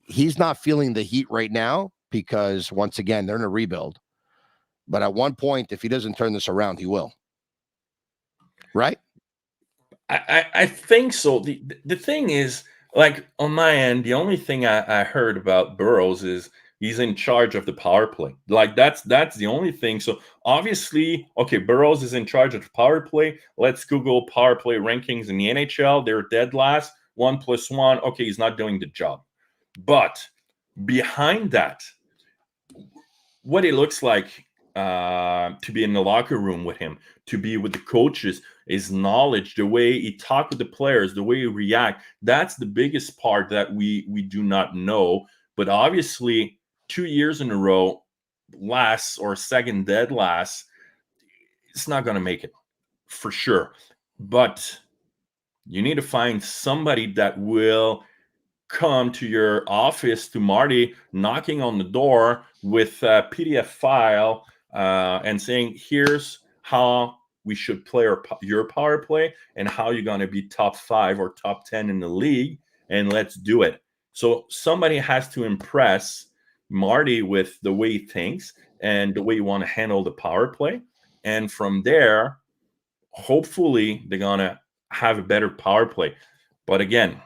he's not feeling the heat right now because, once again, they're in a rebuild. But at one point, if he doesn't turn this around, he will. Right? I think so. The thing is, like, on my end, the only thing I heard about Burrows is he's in charge of the power play. Like, that's the only thing. So obviously, okay, Burrows is in charge of the power play. Let's Google power play rankings in the NHL. They're dead last. 1+1. Okay, he's not doing the job. But behind that, what it looks like to be in the locker room with him, to be with the coaches, his knowledge, the way he talked with the players, the way he react, that's the biggest part that we do not know. But obviously, 2 years in a row, last or second dead last, it's not going to make it for sure. But you need to find somebody that will come to your office, to Marty, knocking on the door with a PDF file and saying, here's how we should play your power play and how you're going to be top 5 or top 10 in the league, and let's do it. So somebody has to impress Marty with the way he thinks and the way you want to handle the power play. And from there, hopefully they're going to have a better power play. But again,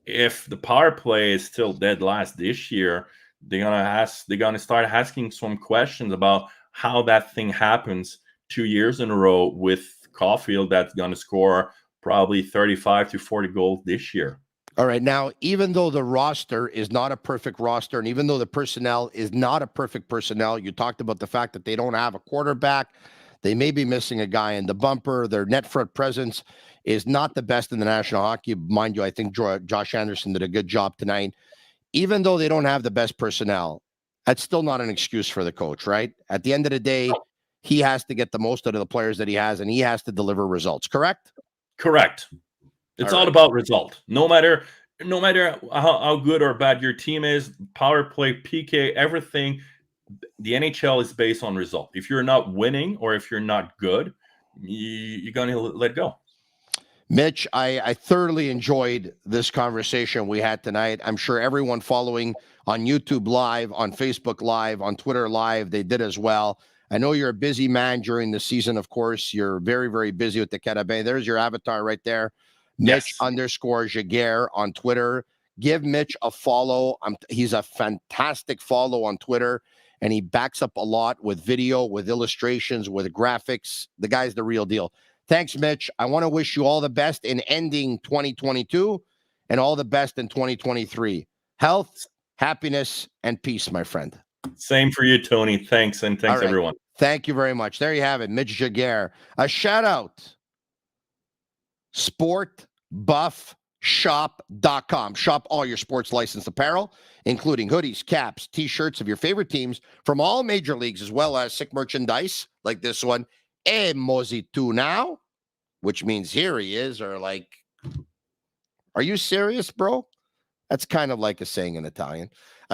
if the power play is still dead last this year, they're gonna start asking some questions about how that thing happens 2 years in a row with Caulfield that's gonna score probably 35 to 40 goals this year. All right. Now, even though the roster is not a perfect roster, and even though the personnel is not a perfect personnel, you talked about the fact that they don't have a quarterback. They may be missing a guy in the bumper. Their net front presence is not the best in the National Hockey. Mind you, I think Josh Anderson did a good job tonight. Even though they don't have the best personnel, that's still not an excuse for the coach, right? At the end of the day, he has to get the most out of the players that he has, and he has to deliver results, correct? Correct. It's all about result. No matter how good or bad your team is, power play, PK, everything, the NHL is based on result. If you're not winning or if you're not good, you're going to let go. Mitch, I thoroughly enjoyed this conversation we had tonight. I'm sure everyone following on YouTube Live, on Facebook Live, on Twitter Live, they did as well. I know you're a busy man during the season, of course. You're very, very busy with the Carabin. There's your avatar right there. Mitch _Giguere on Twitter. Give Mitch a follow. He's a fantastic follow on Twitter, and he backs up a lot with video, with illustrations, with graphics. The guy's the real deal. Thanks, Mitch. I want to wish you all the best in ending 2022 and all the best in 2023. Health, happiness, and peace, my friend. Same for you, Tony. Thanks, and thanks, everyone. Thank you very much. There you have it, Mitch Giguere. A shout-out. SportBuffShop.com. Shop all your sports licensed apparel, including hoodies, caps, T-shirts of your favorite teams from all major leagues, as well as sick merchandise like this one. E Mosi tu now, which means here he is, or like, are you serious, bro? That's kind of like a saying in Italian.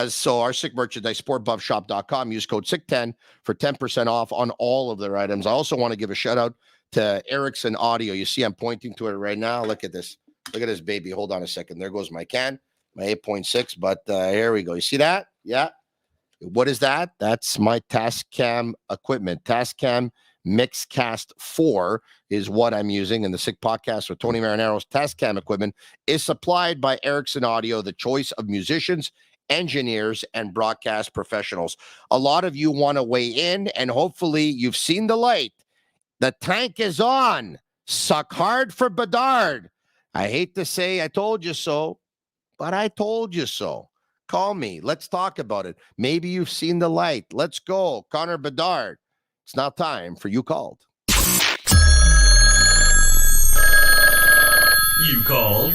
So our sick merchandise, sportbuffshop.com. Use code SICK10 for 10% off on all of their items. I also want to give a shout out to Ericsson Audio. You see, I'm pointing to it right now. Look at this. Look at this baby. Hold on a second. There goes my can, my 8.6. But here we go. You see that? Yeah. What is that? That's my Tascam equipment. Tascam Mixcast 4 is what I'm using. And the Sick Podcast with Tony Marinaro's Tascam equipment is supplied by Ericsson Audio, the choice of musicians, engineers, and broadcast professionals. A lot of you want to weigh in, and hopefully you've seen the light. The tank is on. Suck hard for Bedard. I hate to say I told you so, but I told you so. Call me. Let's talk about it. Maybe you've seen the light. Let's go. Connor Bedard. It's now time for You Called. You Called.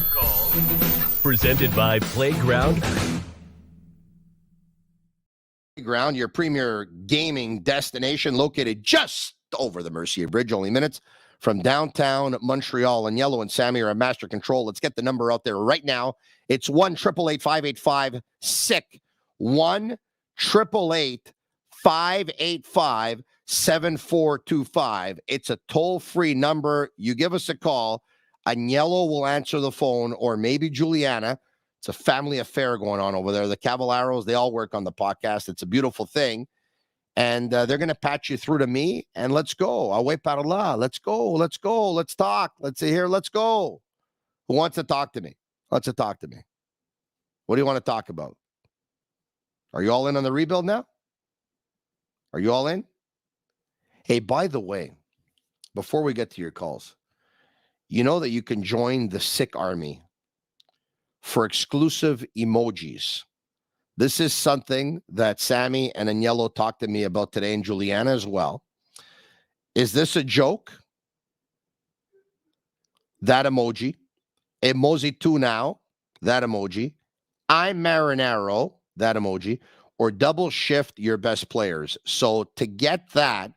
Presented by Playground. Playground, your premier gaming destination, located just over the Mercier Bridge, only minutes from downtown Montreal. And Yellow and Sammy are a master control. Let's get the number out there right now. It's 1-888-585-SICK. 1-888-585-7425. It's a toll-free number. You give us a call, and Yellow will answer the phone, or maybe Juliana. It's a family affair going on over there. The Cavalleros, they all work on the podcast. It's a beautiful thing. And they're going to patch you through to me, and let's go. Away para la. Let's go. Let's go. Let's talk. Let's see here. Let's go. Who wants to talk to me? Let's talk to me. What do you want to talk about? Are you all in on the rebuild now? Are you all in? Hey, by the way, before we get to your calls, you know that you can join the Sick Army for exclusive emojis. This is something that Sammy and Agnello talked to me about today, and Juliana as well. Is this a joke? That emoji. Emoji 2 now. That emoji. I'm Marinaro. That emoji. Or double shift your best players. So to get that,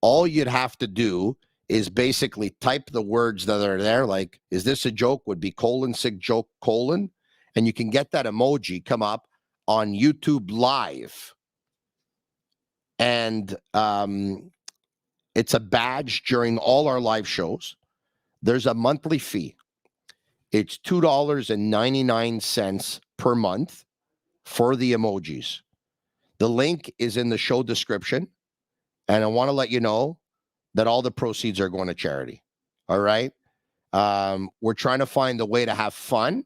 all you'd have to do is basically type the words that are there. Like, is this a joke? Would be : sick joke : and you can get that emoji come up on YouTube Live. And it's a badge during all our live shows. There's a monthly fee. It's $2.99 per month for the emojis. The link is in the show description. And I want to let you know that all the proceeds are going to charity. All right? We're trying to find a way to have fun.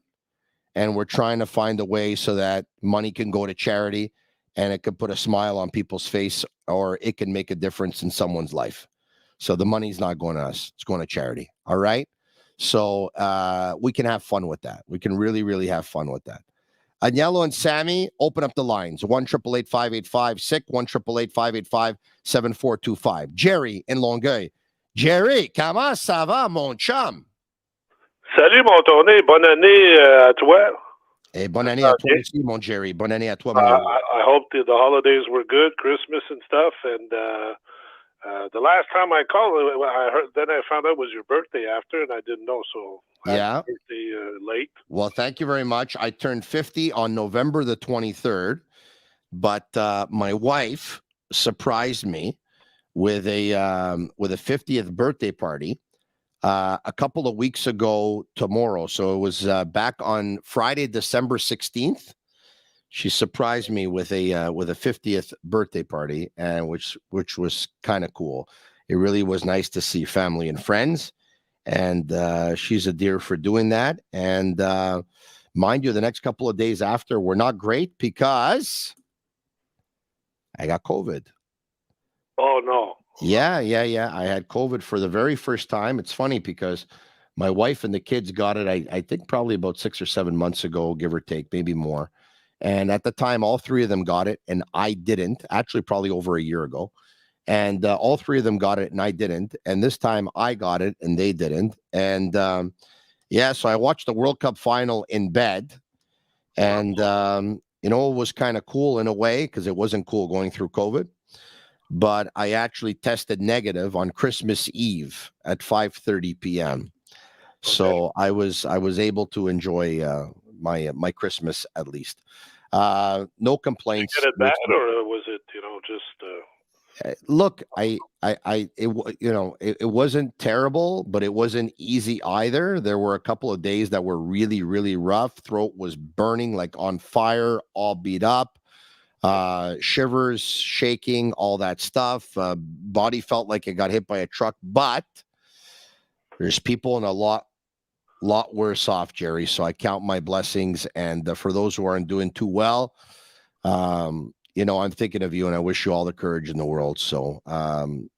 And we're trying to find a way so that money can go to charity and it could put a smile on people's face, or it can make a difference in someone's life. So the money's not going to us. It's going to charity. All right? So we can have fun with that. We can really, really have fun with that. Agnello and Sammy, open up the lines. 1-888-585-SICK, 1-888-585-7425. Jerry in Longueuil. Jerry, comment ça va, mon chum? Salut, mon Tony. Bonne année à toi. Et bonne année à toi aussi, mon Jerry. Bonne année à toi, mon I hope the holidays were good, Christmas and stuff. And the last time I called, I found out it was your birthday after, and I didn't know. So yeah, birthday late. Well, thank you very much. I turned 50 on November the 23rd, but my wife surprised me with a 50th birthday party a couple of weeks ago tomorrow. So it was back on Friday, December 16th. She surprised me with a 50th birthday party, and which was kind of cool. It really was nice to see family and friends, and she's a dear for doing that. And mind you, the next couple of days after were not great because I got COVID. Oh no! Yeah. I had COVID for the very first time. It's funny because my wife and the kids got it, I think probably about 6 or 7 months ago, give or take, maybe more. And at the time, all three of them got it, and I didn't. Actually, probably over a year ago. And all three of them got it, and I didn't. And this time, I got it, and they didn't. And so I watched the World Cup final in bed. And, it was kind of cool in a way because it wasn't cool going through COVID. But I actually tested negative on Christmas Eve at 5:30 p.m. Okay. So I was able to enjoy my Christmas at least. No complaints. Did you get it bad, or was it just? Look, it wasn't terrible, but it wasn't easy either. There were a couple of days that were really, really rough. Throat was burning, like on fire, all beat up. Shivers, shaking, all that stuff. Body felt like it got hit by a truck, but there's people in a lot worse off, Jerry. So I count my blessings. And for those who aren't doing too well, I'm thinking of you, and I wish you all the courage in the world. So, I'm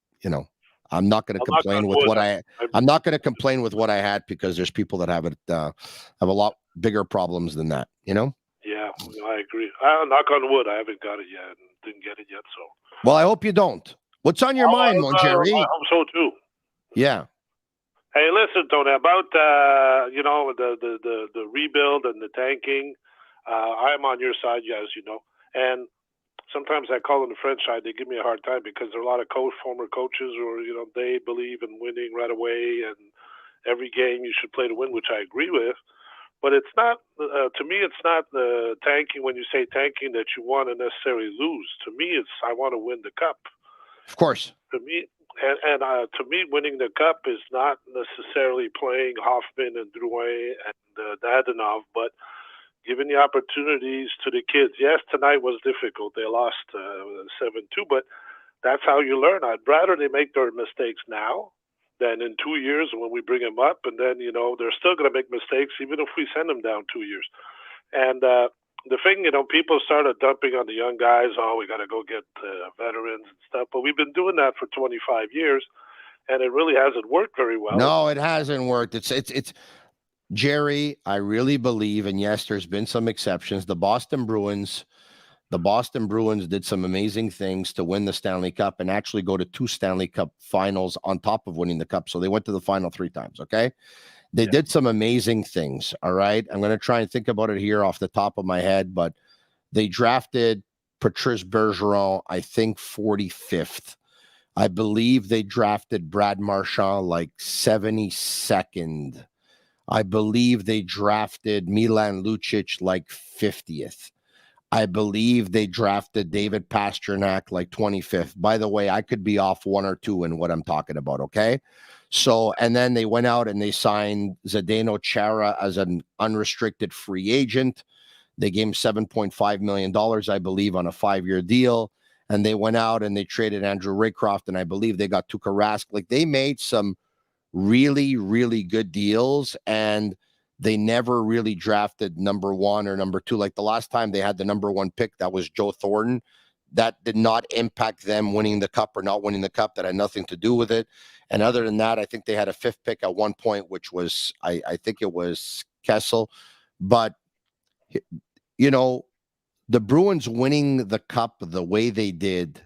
not going to complain with what I'm not going to complain with what I had, because there's people that have a lot bigger problems than that. Yeah, I agree. Knock on wood, I haven't got it yet, and didn't get it yet. So. Well, I hope you don't. What's on your mind, Jerry? I hope so too. Yeah. Hey, listen, Tony, about the rebuild and the tanking. I'm on your side, as you know, and sometimes I call on the French side. They give me a hard time because there are a lot of former coaches, or they believe in winning right away, and every game you should play to win, which I agree with. But it's not, to me, it's not the tanking, when you say tanking, that you want to necessarily lose. To me, it's I want to win the cup. Of course. To me, to me, winning the cup is not necessarily playing Hoffman and Drouin and Dadonov, but giving the opportunities to the kids. Yes, tonight was difficult. They lost 7-2, but that's how you learn. I'd rather they make their mistakes now than in 2 years when we bring them up, and then, they're still going to make mistakes even if we send them down 2 years. And the thing, people started dumping on the young guys. Oh, we got to go get veterans and stuff. But we've been doing that for 25 years, and it really hasn't worked very well. No, it hasn't worked. It's Jerry, I really believe, and yes, there's been some exceptions. The Boston Bruins did some amazing things to win the Stanley Cup and actually go to 2 Stanley Cup finals on top of winning the cup. So they went to the final 3 times. Okay. They did some amazing things. All right. I'm going to try and think about it here off the top of my head, but they drafted Patrice Bergeron, I think 45th. I believe they drafted Brad Marchand like 72nd. I believe they drafted Milan Lucic like 50th. I believe they drafted David Pastrnak like 25th. By the way, I could be off 1 or 2 in what I'm talking about, okay? So, and then they went out and they signed Zdeno Chara as an unrestricted free agent. They gave him $7.5 million, I believe, on a 5-year deal. And they went out and they traded Andrew Raycroft, and I believe they got Tuukka Rask. Like, they made some really, really good deals, and they never really drafted number 1 or number 2. Like the last time they had the number 1 pick, that was Joe Thornton. That did not impact them winning the cup or not winning the cup. That had nothing to do with it. And other than that, I think they had a 5th pick at one point, which was, I think it was Kessel. But, the Bruins winning the cup the way they did,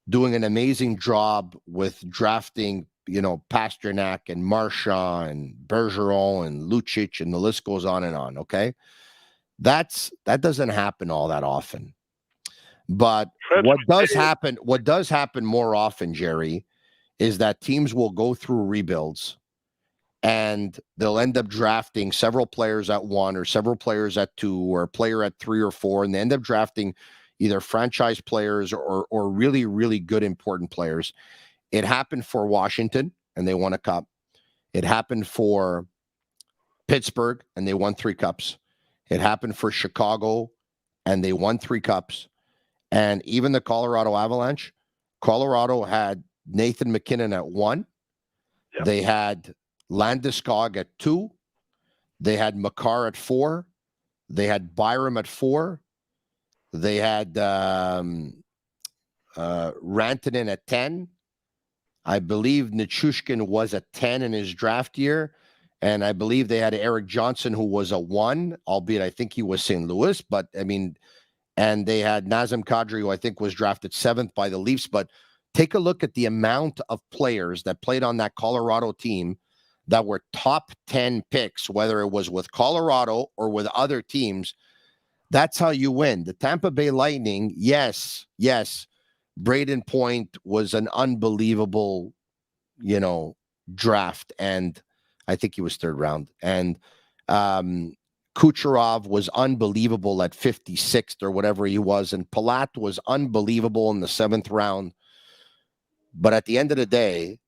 doing an amazing job with drafting Pastrnak and Marchand and Bergeron and Lucic, and the list goes on and on. Okay. That doesn't happen all that often. But what does happen more often, Jerry, is that teams will go through rebuilds and they'll end up drafting several players at 1 or several players at 2 or a player at 3 or 4. And they end up drafting either franchise players or really, really good, important players. It happened for Washington, and they won a cup. It happened for Pittsburgh, and they won 3 cups. It happened for Chicago, and they won 3 cups. And even the Colorado Avalanche, Colorado had Nathan McKinnon at 1. Yep. They had Landeskog at 2. They had Makar at 4. They had Byram at 4. They had Rantanen at 10. I believe Nichushkin was at 10 in his draft year, And I believe they had Eric Johnson, who was a 1, albeit I think he was St. Louis. But, I mean, and they had Nazem Kadri, who I think was drafted 7th by the Leafs. But take a look at the amount of players that played on that Colorado team that were top 10 picks, whether it was with Colorado or with other teams. That's how you win. The Tampa Bay Lightning, yes, Braden Point was an unbelievable, draft. And I think he was 3rd round. And Kucherov was unbelievable at 56th or whatever he was. And Palat was unbelievable in the 7th round. But at the end of the day,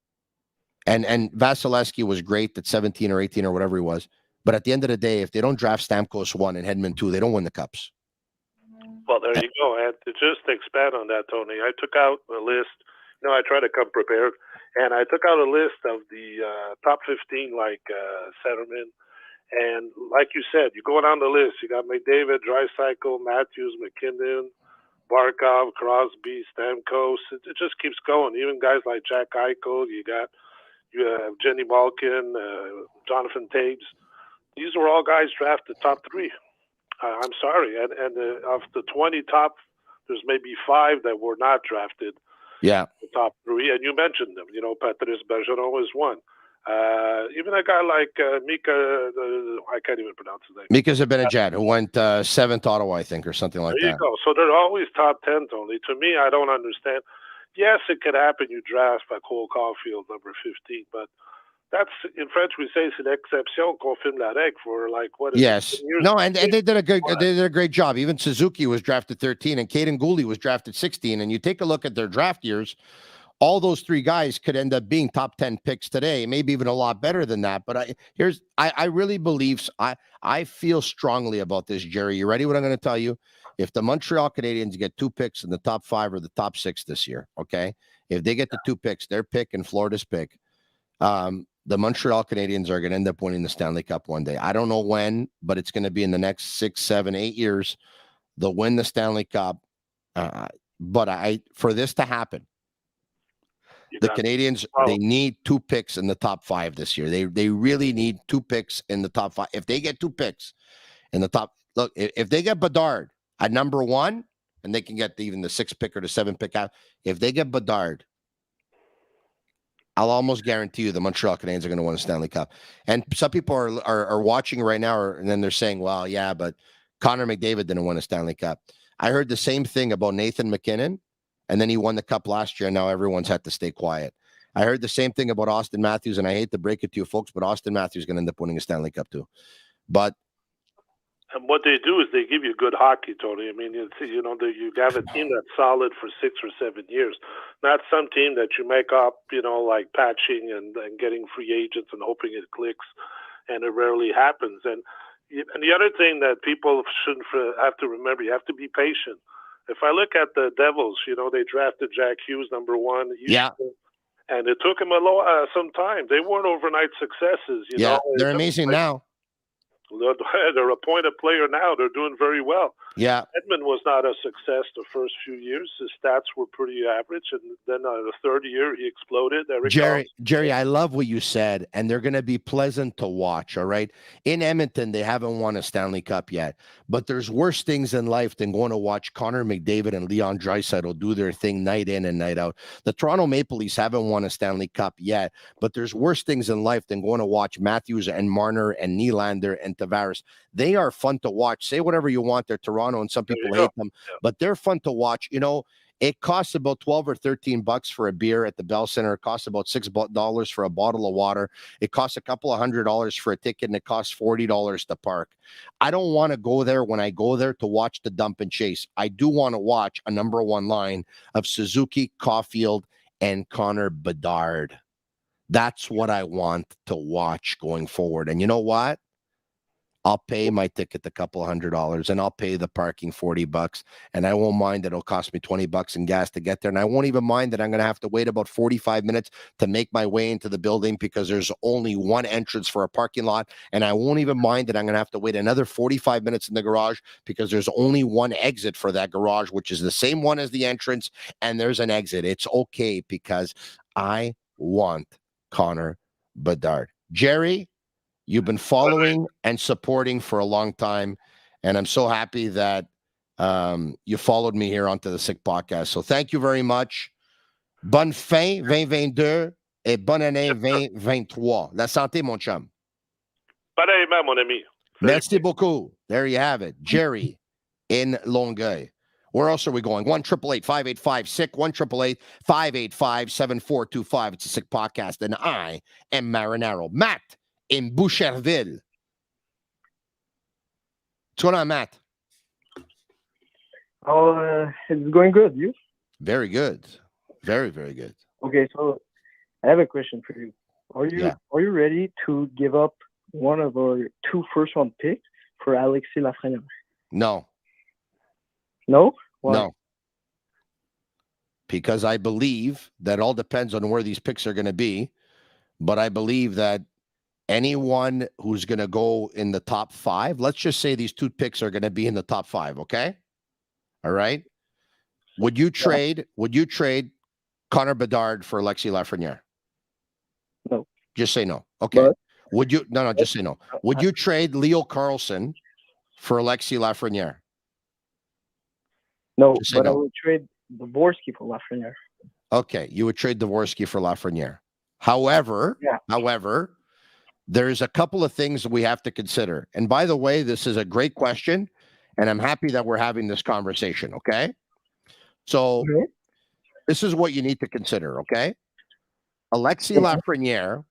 and Vasilevsky was great at 17 or 18 or whatever he was. But at the end of the day, if they don't draft Stamkos 1 and Hedman 2, they don't win the Cups. Well, there you go. And to just expand on that, Tony, I took out a list. I try to come prepared. And I took out a list of the top 15, like centermen. And like you said, you go down the list. You got McDavid, Draisaitl, Matthews, McKinnon, Barkov, Crosby, Stamkos. It just keeps going. Even guys like Jack Eichel. You have Jenny Malkin, Jonathan Taves. These were all guys drafted top 3. I'm sorry. And of the 20 top, there's maybe 5 that were not drafted. Yeah. The top 3. And you mentioned them. Patrice Bergeron is one. Even a guy like Mika, I can't even pronounce his name. Mika Zibanejad, who went 7th Ottawa, I think, or something like that. There you go. So they're always top 10, Tony. To me, I don't understand. Yes, it could happen. You draft by Cole Caulfield, number 15, but that's, in French, we say c'est l'exception confirme la règle for yes. No, and they did a great job. Even Suzuki was drafted 13, and Caden Gooley was drafted 16. And you take a look at their draft years, all those 3 guys could end up being top 10 picks today, maybe even a lot better than that. But I really believe, I feel strongly about this, Jerry. You ready what I'm going to tell you? If the Montreal Canadiens get 2 picks in the top 5 or the top 6 this year, okay? If they get the 2 picks, their pick and Florida's pick, the Montreal Canadiens are going to end up winning the Stanley Cup one day. I don't know when, but it's going to be in the next 6, 7, 8 years. They'll win the Stanley Cup. But for this to happen, the Canadiens, they need 2 picks in the top 5 this year. They really need 2 picks in the top 5. If they get 2 picks in the top, look, if they get Bedard at number 1, and they can get even the 6th pick or the 7th pick out, if they get Bedard, I'll almost guarantee you the Montreal Canadiens are going to win a Stanley Cup. And some people are watching right now, and then they're saying, well, yeah, but Connor McDavid didn't win a Stanley Cup. I heard the same thing about Nathan McKinnon, and then he won the Cup last year, and now everyone's had to stay quiet. I heard the same thing about Austin Matthews, and I hate to break it to you folks, but Austin Matthews is going to end up winning a Stanley Cup too. But and what they do is they give you good hockey, Tony. I mean, you have a team that's solid for 6 or 7 years, not some team that you make up, like patching and getting free agents and hoping it clicks, and it rarely happens. And the other thing that people shouldn't have to remember, you have to be patient. If I look at the Devils, they drafted Jack Hughes, number 1. Yeah. And it took them some time. They weren't overnight successes. They're amazing now. They're a point-up player now. They're doing very well. Yeah. Edmund was not a success the first few years. His stats were pretty average, and then the 3rd year he exploded. Jerry, I love what you said, and they're going to be pleasant to watch, all right? In Edmonton, they haven't won a Stanley Cup yet, but there's worse things in life than going to watch Connor McDavid and Leon Draisaitl do their thing night in and night out. The Toronto Maple Leafs haven't won a Stanley Cup yet, but there's worse things in life than going to watch Matthews and Marner and Nylander and Tavares. They are fun to watch. Say whatever you want. They're Toronto, and some people hate them, but they're fun to watch. It costs about $12 or $13 for a beer at the Bell Center. It costs about $6 for a bottle of water. It costs a couple of $100 for a ticket, and it costs $40 to park. I don't want to go there when I go there to watch the dump and chase. I do want to watch a number 1 line of Suzuki, Caulfield, and Connor Bedard. That's what I want to watch going forward. And you know what? I'll pay my ticket a couple of $100, and I'll pay the parking $40, and I won't mind that it'll cost me $20 in gas to get there. And I won't even mind that I'm going to have to wait about 45 minutes to make my way into the building because there's only one entrance for a parking lot. And I won't even mind that I'm going to have to wait another 45 minutes in the garage because there's only one exit for that garage, which is the same one as the entrance. And there's an exit. It's okay because I want Connor Bedard. Jerry, You've been following and supporting for a long time, and I'm so happy that you followed me here onto the Sick Podcast. So thank you very much. Bonne fin 2022 et bonne année 2023. La santé, mon chum. Pareillement, mon ami. Merci beaucoup. There you have it. Jerry in Longueuil. Where else are we going? 1-888-585-SICK, 1-888-585-7425. It's a Sick Podcast, and I am Marinaro. Matt in Boucherville. What's going on, Matt? Oh, it's going good. You? Very good. Very, very good. Okay, so I have a question for you. Are you ready to give up one of our 2 first-round picks for Alexi Lafreniere? No. No? Why? No. Because I believe that all depends on where these picks are going to be. But I believe that anyone who's going to go in the top 5, let's just say these 2 picks are going to be in the top 5, okay? All right. Would you trade Connor Bedard for Alexi Lafreniere? No. Just say no. Okay. But, Would you just say no. Would you trade Leo Carlson for Alexi Lafreniere? No, but no. I would trade Dvorsky for Lafreniere. Okay, you would trade Dvorsky for Lafreniere. However, there's a couple of things that we have to consider. And by the way, this is a great question, and I'm happy that we're having this conversation, okay? So this is what you need to consider, okay? Alexi Lafreniere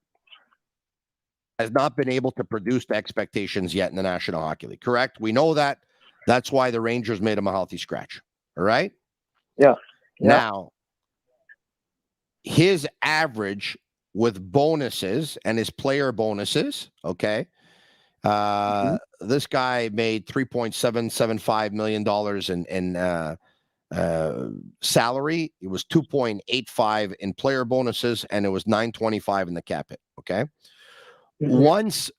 has not been able to produce the expectations yet in the National Hockey League, correct? We know that. That's why the Rangers made him a healthy scratch, all right? Yeah. Now, his average with bonuses and his player bonuses, okay? This guy made $3.775 million in salary. It was 2.85 in player bonuses, and it was 925 in the cap hit, okay? Once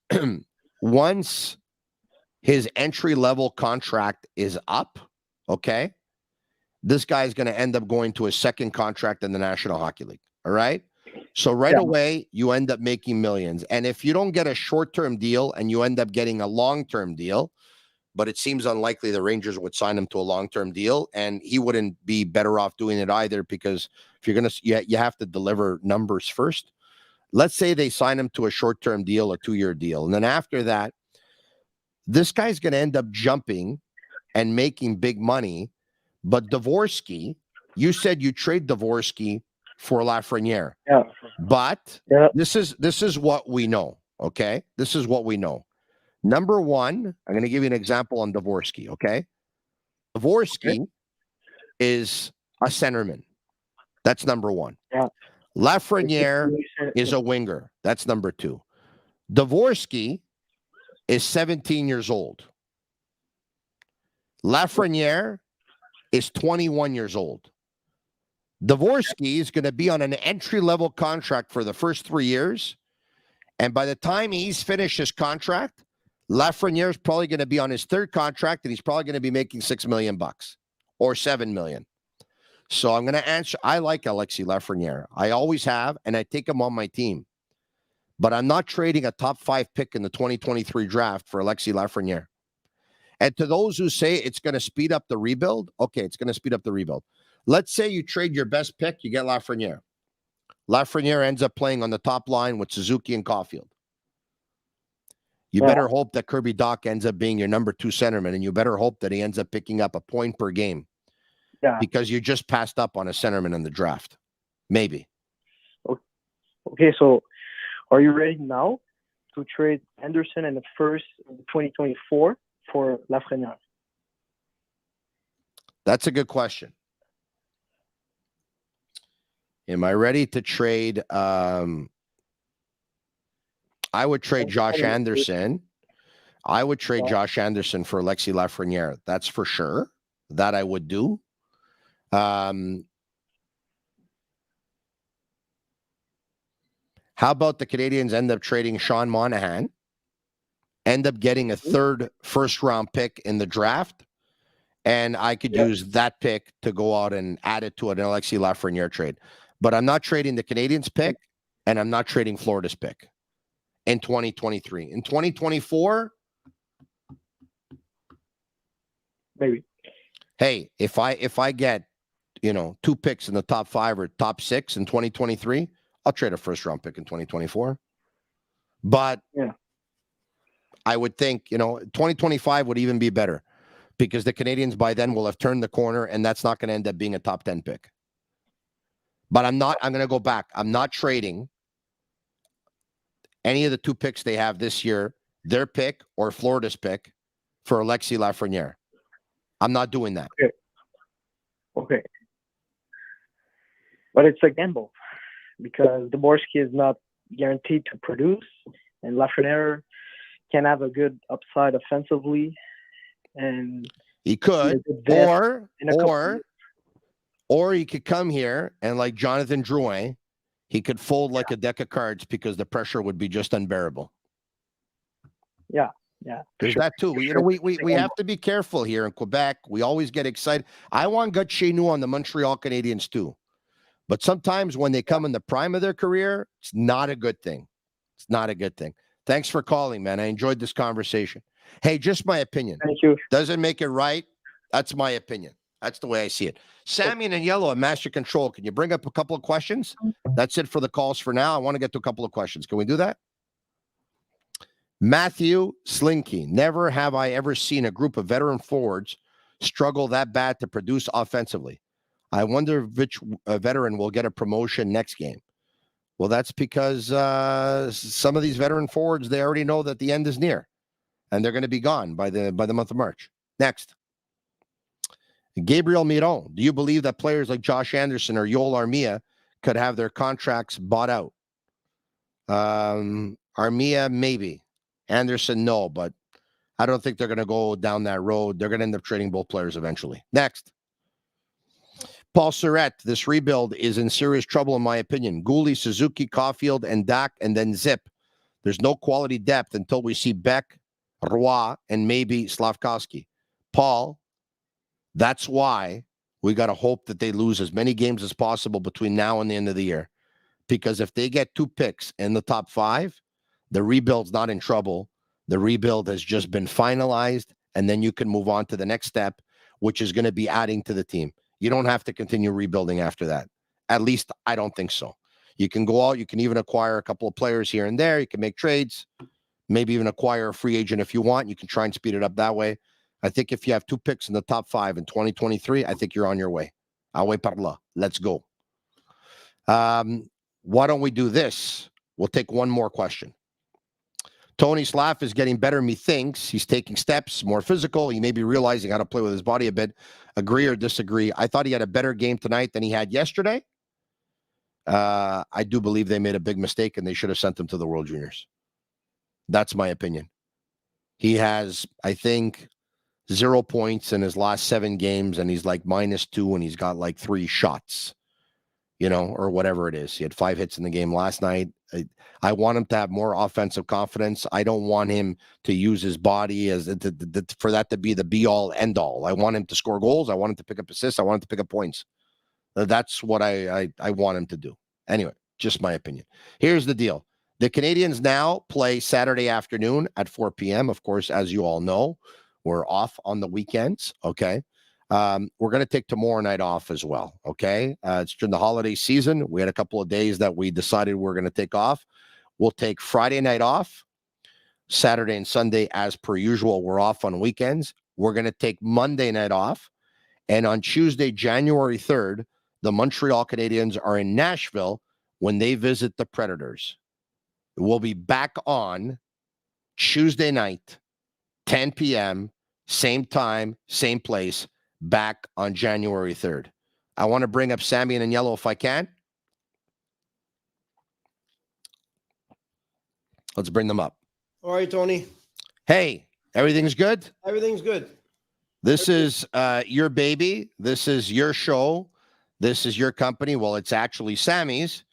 his entry-level contract is up, okay, this guy's going to end up going to his second contract in the National Hockey League, all right? So away, you end up making millions. And if you don't get a short-term deal and you end up getting a long-term deal, but it seems unlikely the Rangers would sign him to a long-term deal, and he wouldn't be better off doing it either, because if you're going to, you have to deliver numbers first. Let's say they sign him to a short-term deal, a 2-year deal. And then after that, this guy's going to end up jumping and making big money. But Dvorsky, you said you trade Dvorsky for Lafreniere. Yeah. But this is what we know, okay? This is what we know. Number one, I'm going to give you an example on Dvorsky, okay? Dvorsky is a centerman. That's number one. Yeah. Lafreniere is a winger. That's number two. Dvorsky is 17 years old. Lafreniere is 21 years old. Dvorsky is going to be on an entry-level contract for the first 3 years. And by the time he's finished his contract, Lafreniere is probably going to be on his third contract, and he's probably going to be making $6 million or $7 million. So I'm going to answer. I like Alexi Lafreniere. I always have, and I take him on my team. But I'm not trading a top 5 pick in the 2023 draft for Alexi Lafreniere. And to those who say it's going to speed up the rebuild, okay, it's going to speed up the rebuild. Let's say you trade your best pick, you get Lafreniere. Lafreniere ends up playing on the top line with Suzuki and Caulfield. You better hope that Kirby Dach ends up being your number 2 centerman, and you better hope that he ends up picking up a point per game. Yeah. Because you just passed up on a centerman in the draft. Maybe. Okay, so are you ready now to trade Anderson in the first 2024 for Lafreniere? That's a good question. Am I ready to trade? I would trade Josh Anderson. I would trade Josh Anderson for Alexi Lafreniere. That's for sure. That I would do. How about the Canadiens end up trading Sean Monahan, end up getting a third first-round pick in the draft, and I could use that pick to go out and add it to an Alexi Lafreniere trade. But I'm not trading the Canadiens pick, and I'm not trading Florida's pick. in 2023. In 2024, Maybe. hey, if I get, 2 picks in the top 5 or top 6 in 2023, I'll trade a first round pick in 2024. But Yeah. I would think, 2025 would even be better because the Canadiens by then will have turned the corner, and that's not going to end up being a top 10 pick. But I'm going to go back. I'm not trading any of the 2 picks they have this year, their pick or Florida's pick, for Alexi Lafreniere. I'm not doing that. Okay. But it's a gamble because Dvorsky is not guaranteed to produce, and Lafreniere can have a good upside offensively, and he could, or he could come here and, like Jonathan Drouin, he could fold like a deck of cards because the pressure would be just unbearable. Yeah. There's that too. We have to be careful here in Quebec. We always get excited. I want Gut chez nous on the Montreal Canadiens too. But sometimes when they come in the prime of their career, it's not a good thing. It's not a good thing. Thanks for calling, man. I enjoyed this conversation. Hey, just my opinion. Thank you. Doesn't make it right. That's my opinion. That's the way I see it. Sammy and Yellow at Master Control. Can you bring up a couple of questions? That's it for the calls for now. I want to get to a couple of questions. Can we do that? Matthew Slinky. Never have I ever seen a group of veteran forwards struggle that bad to produce offensively. I wonder which veteran will get a promotion next game. Well, that's because some of these veteran forwards, they already know that the end is near, and they're going to be gone by the month of March. Next. Gabriel Miron. Do you believe that players like Josh Anderson or Yoel Armia could have their contracts bought out? Armia, maybe. Anderson, no, but I don't think they're going to go down that road. They're going to end up trading both players eventually. Next. Paul Surratt, this rebuild is in serious trouble, in my opinion. Gouli, Suzuki, Caulfield, and Dak, and then Zip. There's no quality depth until we see Beck, Roy, and maybe Slavkovsky. Paul, that's why we got to hope that they lose as many games as possible between now and the end of the year. Because if they get 2 picks in the top 5, the rebuild's not in trouble. The rebuild has just been finalized, and then you can move on to the next step, which is going to be adding to the team. You don't have to continue rebuilding after that. At least I don't think so. You can go out. You can even acquire a couple of players here and there. You can make trades, maybe even acquire a free agent if you want. You can try and speed it up that way. I think if you have 2 picks in the top 5 in 2023, I think you're on your way. Away par là. Let's go. Why don't we do this? We'll take one more question. Tony Slav is getting better, methinks. He's taking steps, more physical. He may be realizing how to play with his body a bit. Agree or disagree? I thought he had a better game tonight than he had yesterday. I do believe they made a big mistake and they should have sent him to the World Juniors. That's my opinion. He has, I think, 0 points in his last 7 games, and he's like -2, and he's got like 3 shots, or whatever it is. He had 5 hits in the game last night. I want him to have more offensive confidence. I don't want him to use his body for that to be the be-all, end-all. I want him to score goals. I want him to pick up assists. I want him to pick up points. That's what I want him to do. Anyway, just my opinion. Here's the deal. The Canadiens now play Saturday afternoon at 4 p.m. Of course, as you all know, we're off on the weekends, okay? We're going to take tomorrow night off as well, okay? It's during the holiday season. We had a couple of days that we decided we're going to take off. We'll take Friday night off, Saturday and Sunday as per usual. We're off on weekends. We're going to take Monday night off. And on Tuesday, January 3rd, the Montreal Canadiens are in Nashville when they visit the Predators. We'll be back on Tuesday night, 10 p.m., same time, same place, back on January 3rd. I want to bring up Sammy and Yellow if I can. Let's bring them up. All right, Tony. Hey, everything's good? Everything's good. This is your baby. This is your show. This is your company. Well, it's actually Sammy's.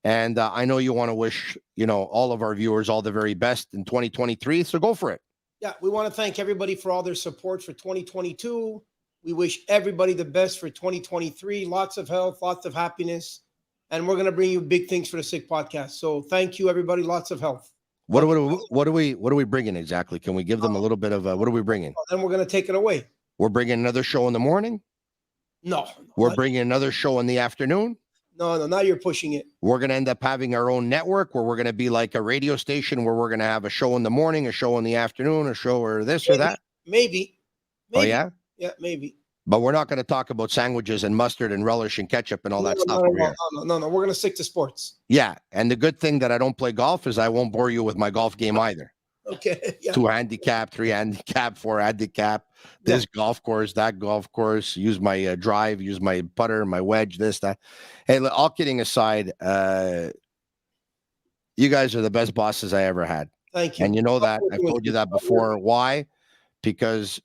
And I know you want to wish, all of our viewers all the very best in 2023. So go for it. Yeah, we want to thank everybody for all their support for 2022. We wish everybody the best for 2023. Lots of health, lots of happiness. And we're going to bring you big things for the Sick Podcast. So thank you, everybody. Lots of health. What are we bringing exactly? Can we give them a little bit of what are we bringing? Then we're going to take it away. We're bringing another show in the morning. No. We're bringing another show in the afternoon. No. Now you're pushing it. We're going to end up having our own network where we're going to be like a radio station where we're going to have a show in the morning, a show in the afternoon, a show or this or that. Maybe. Oh yeah. Yeah, maybe. But we're not going to talk about sandwiches and mustard and relish and ketchup and all that stuff over here. No. We're going to stick to sports. Yeah, and the good thing that I don't play golf is I won't bore you with my golf game either. Okay. Yeah. 2 handicap, 3 handicap, 4 handicap. This golf course, that golf course. Use my drive, use my putter, my wedge, this, that. Hey, look, all kidding aside, you guys are the best bosses I ever had. Thank you. And you know that. I've told you that before. Why? Because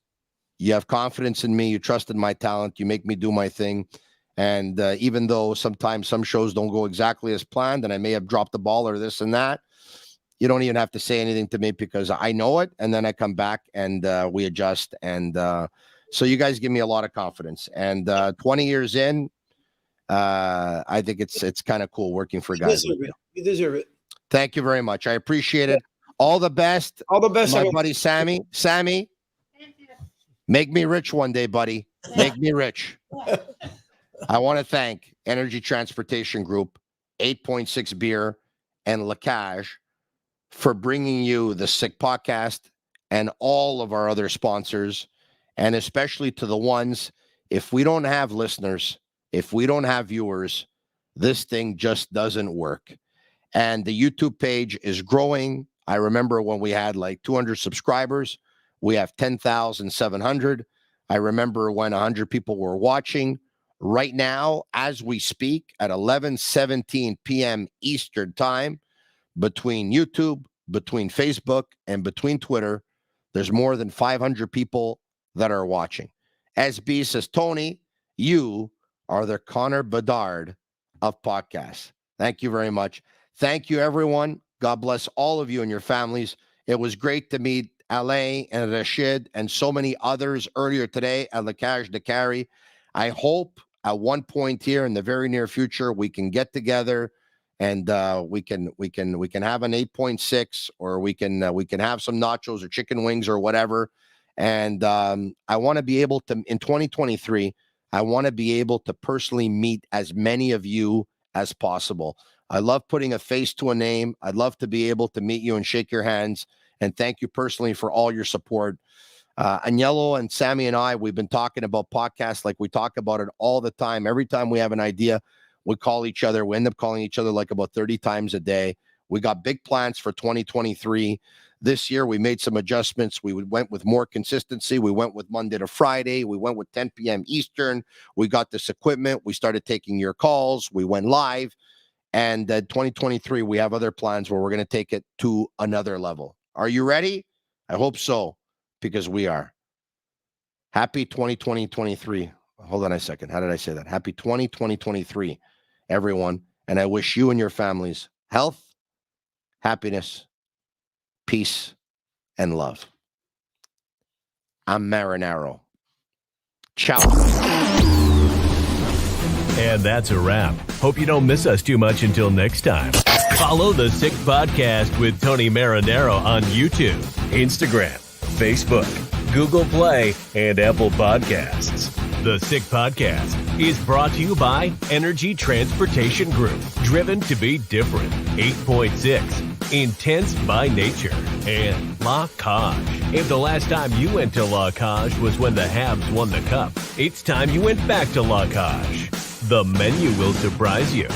you have confidence in me. You trust in my talent. You make me do my thing. And even though sometimes some shows don't go exactly as planned and I may have dropped the ball or this and that, you don't even have to say anything to me because I know it. And then I come back and we adjust. And so you guys give me a lot of confidence. And 20 years in, I think it's kind of cool working for guys. You deserve it. Thank you very much. I appreciate it. All the best. All the best. My buddy Sammy. Sammy, make me rich one day, buddy. Make me rich. I want to thank Energy Transportation Group, 8.6 Beer, and Lacage for bringing you the Sick Podcast and all of our other sponsors, and especially to the ones, if we don't have listeners, if we don't have viewers, this thing just doesn't work. And the YouTube page is growing. I remember when we had like 200 subscribers, we have 10,700. I remember when 100 people were watching. Right now, as we speak, at 11:17 p.m. Eastern time, between YouTube, between Facebook, and between Twitter, there's more than 500 people that are watching. SB says, Tony, you are the Connor Bedard of podcasts. Thank you very much. Thank you, everyone. God bless all of you and your families. It was great to meet Alain and Rashid and so many others earlier today at La Cage de Carry. I hope at one point here in the very near future we can get together and we can have an 8.6 or we can have some nachos or chicken wings or whatever. And I want to be able to in 2023. I want to be able to personally meet as many of you as possible. I love putting a face to a name. I'd love to be able to meet you and shake your hands. And thank you personally for all your support. Agnello and Sammy and I, we've been talking about podcasts like we talk about it all the time. Every time we have an idea, we call each other. We end up calling each other like about 30 times a day. We got big plans for 2023. This year, we made some adjustments. We went with more consistency. We went with Monday to Friday. We went with 10 p.m. Eastern. We got this equipment. We started taking your calls. We went live. And 2023, we have other plans where we're going to take it to another level. Are you ready? I hope so, because we are. Happy 2023. Hold on a second. How did I say that? Happy 2023, everyone. And I wish you and your families health, happiness, peace, and love. I'm Marinaro. Ciao. And that's a wrap. Hope you don't miss us too much until next time. Follow the Sick Podcast with Tony Marinaro on YouTube, Instagram, Facebook, Google Play, and Apple Podcasts. The Sick Podcast is brought to you by Energy Transportation Group, driven to be different, 8.6, intense by nature, and La Cage. If the last time you went to La Cage was when the Habs won the Cup, it's time you went back to La Cage. The menu will surprise you.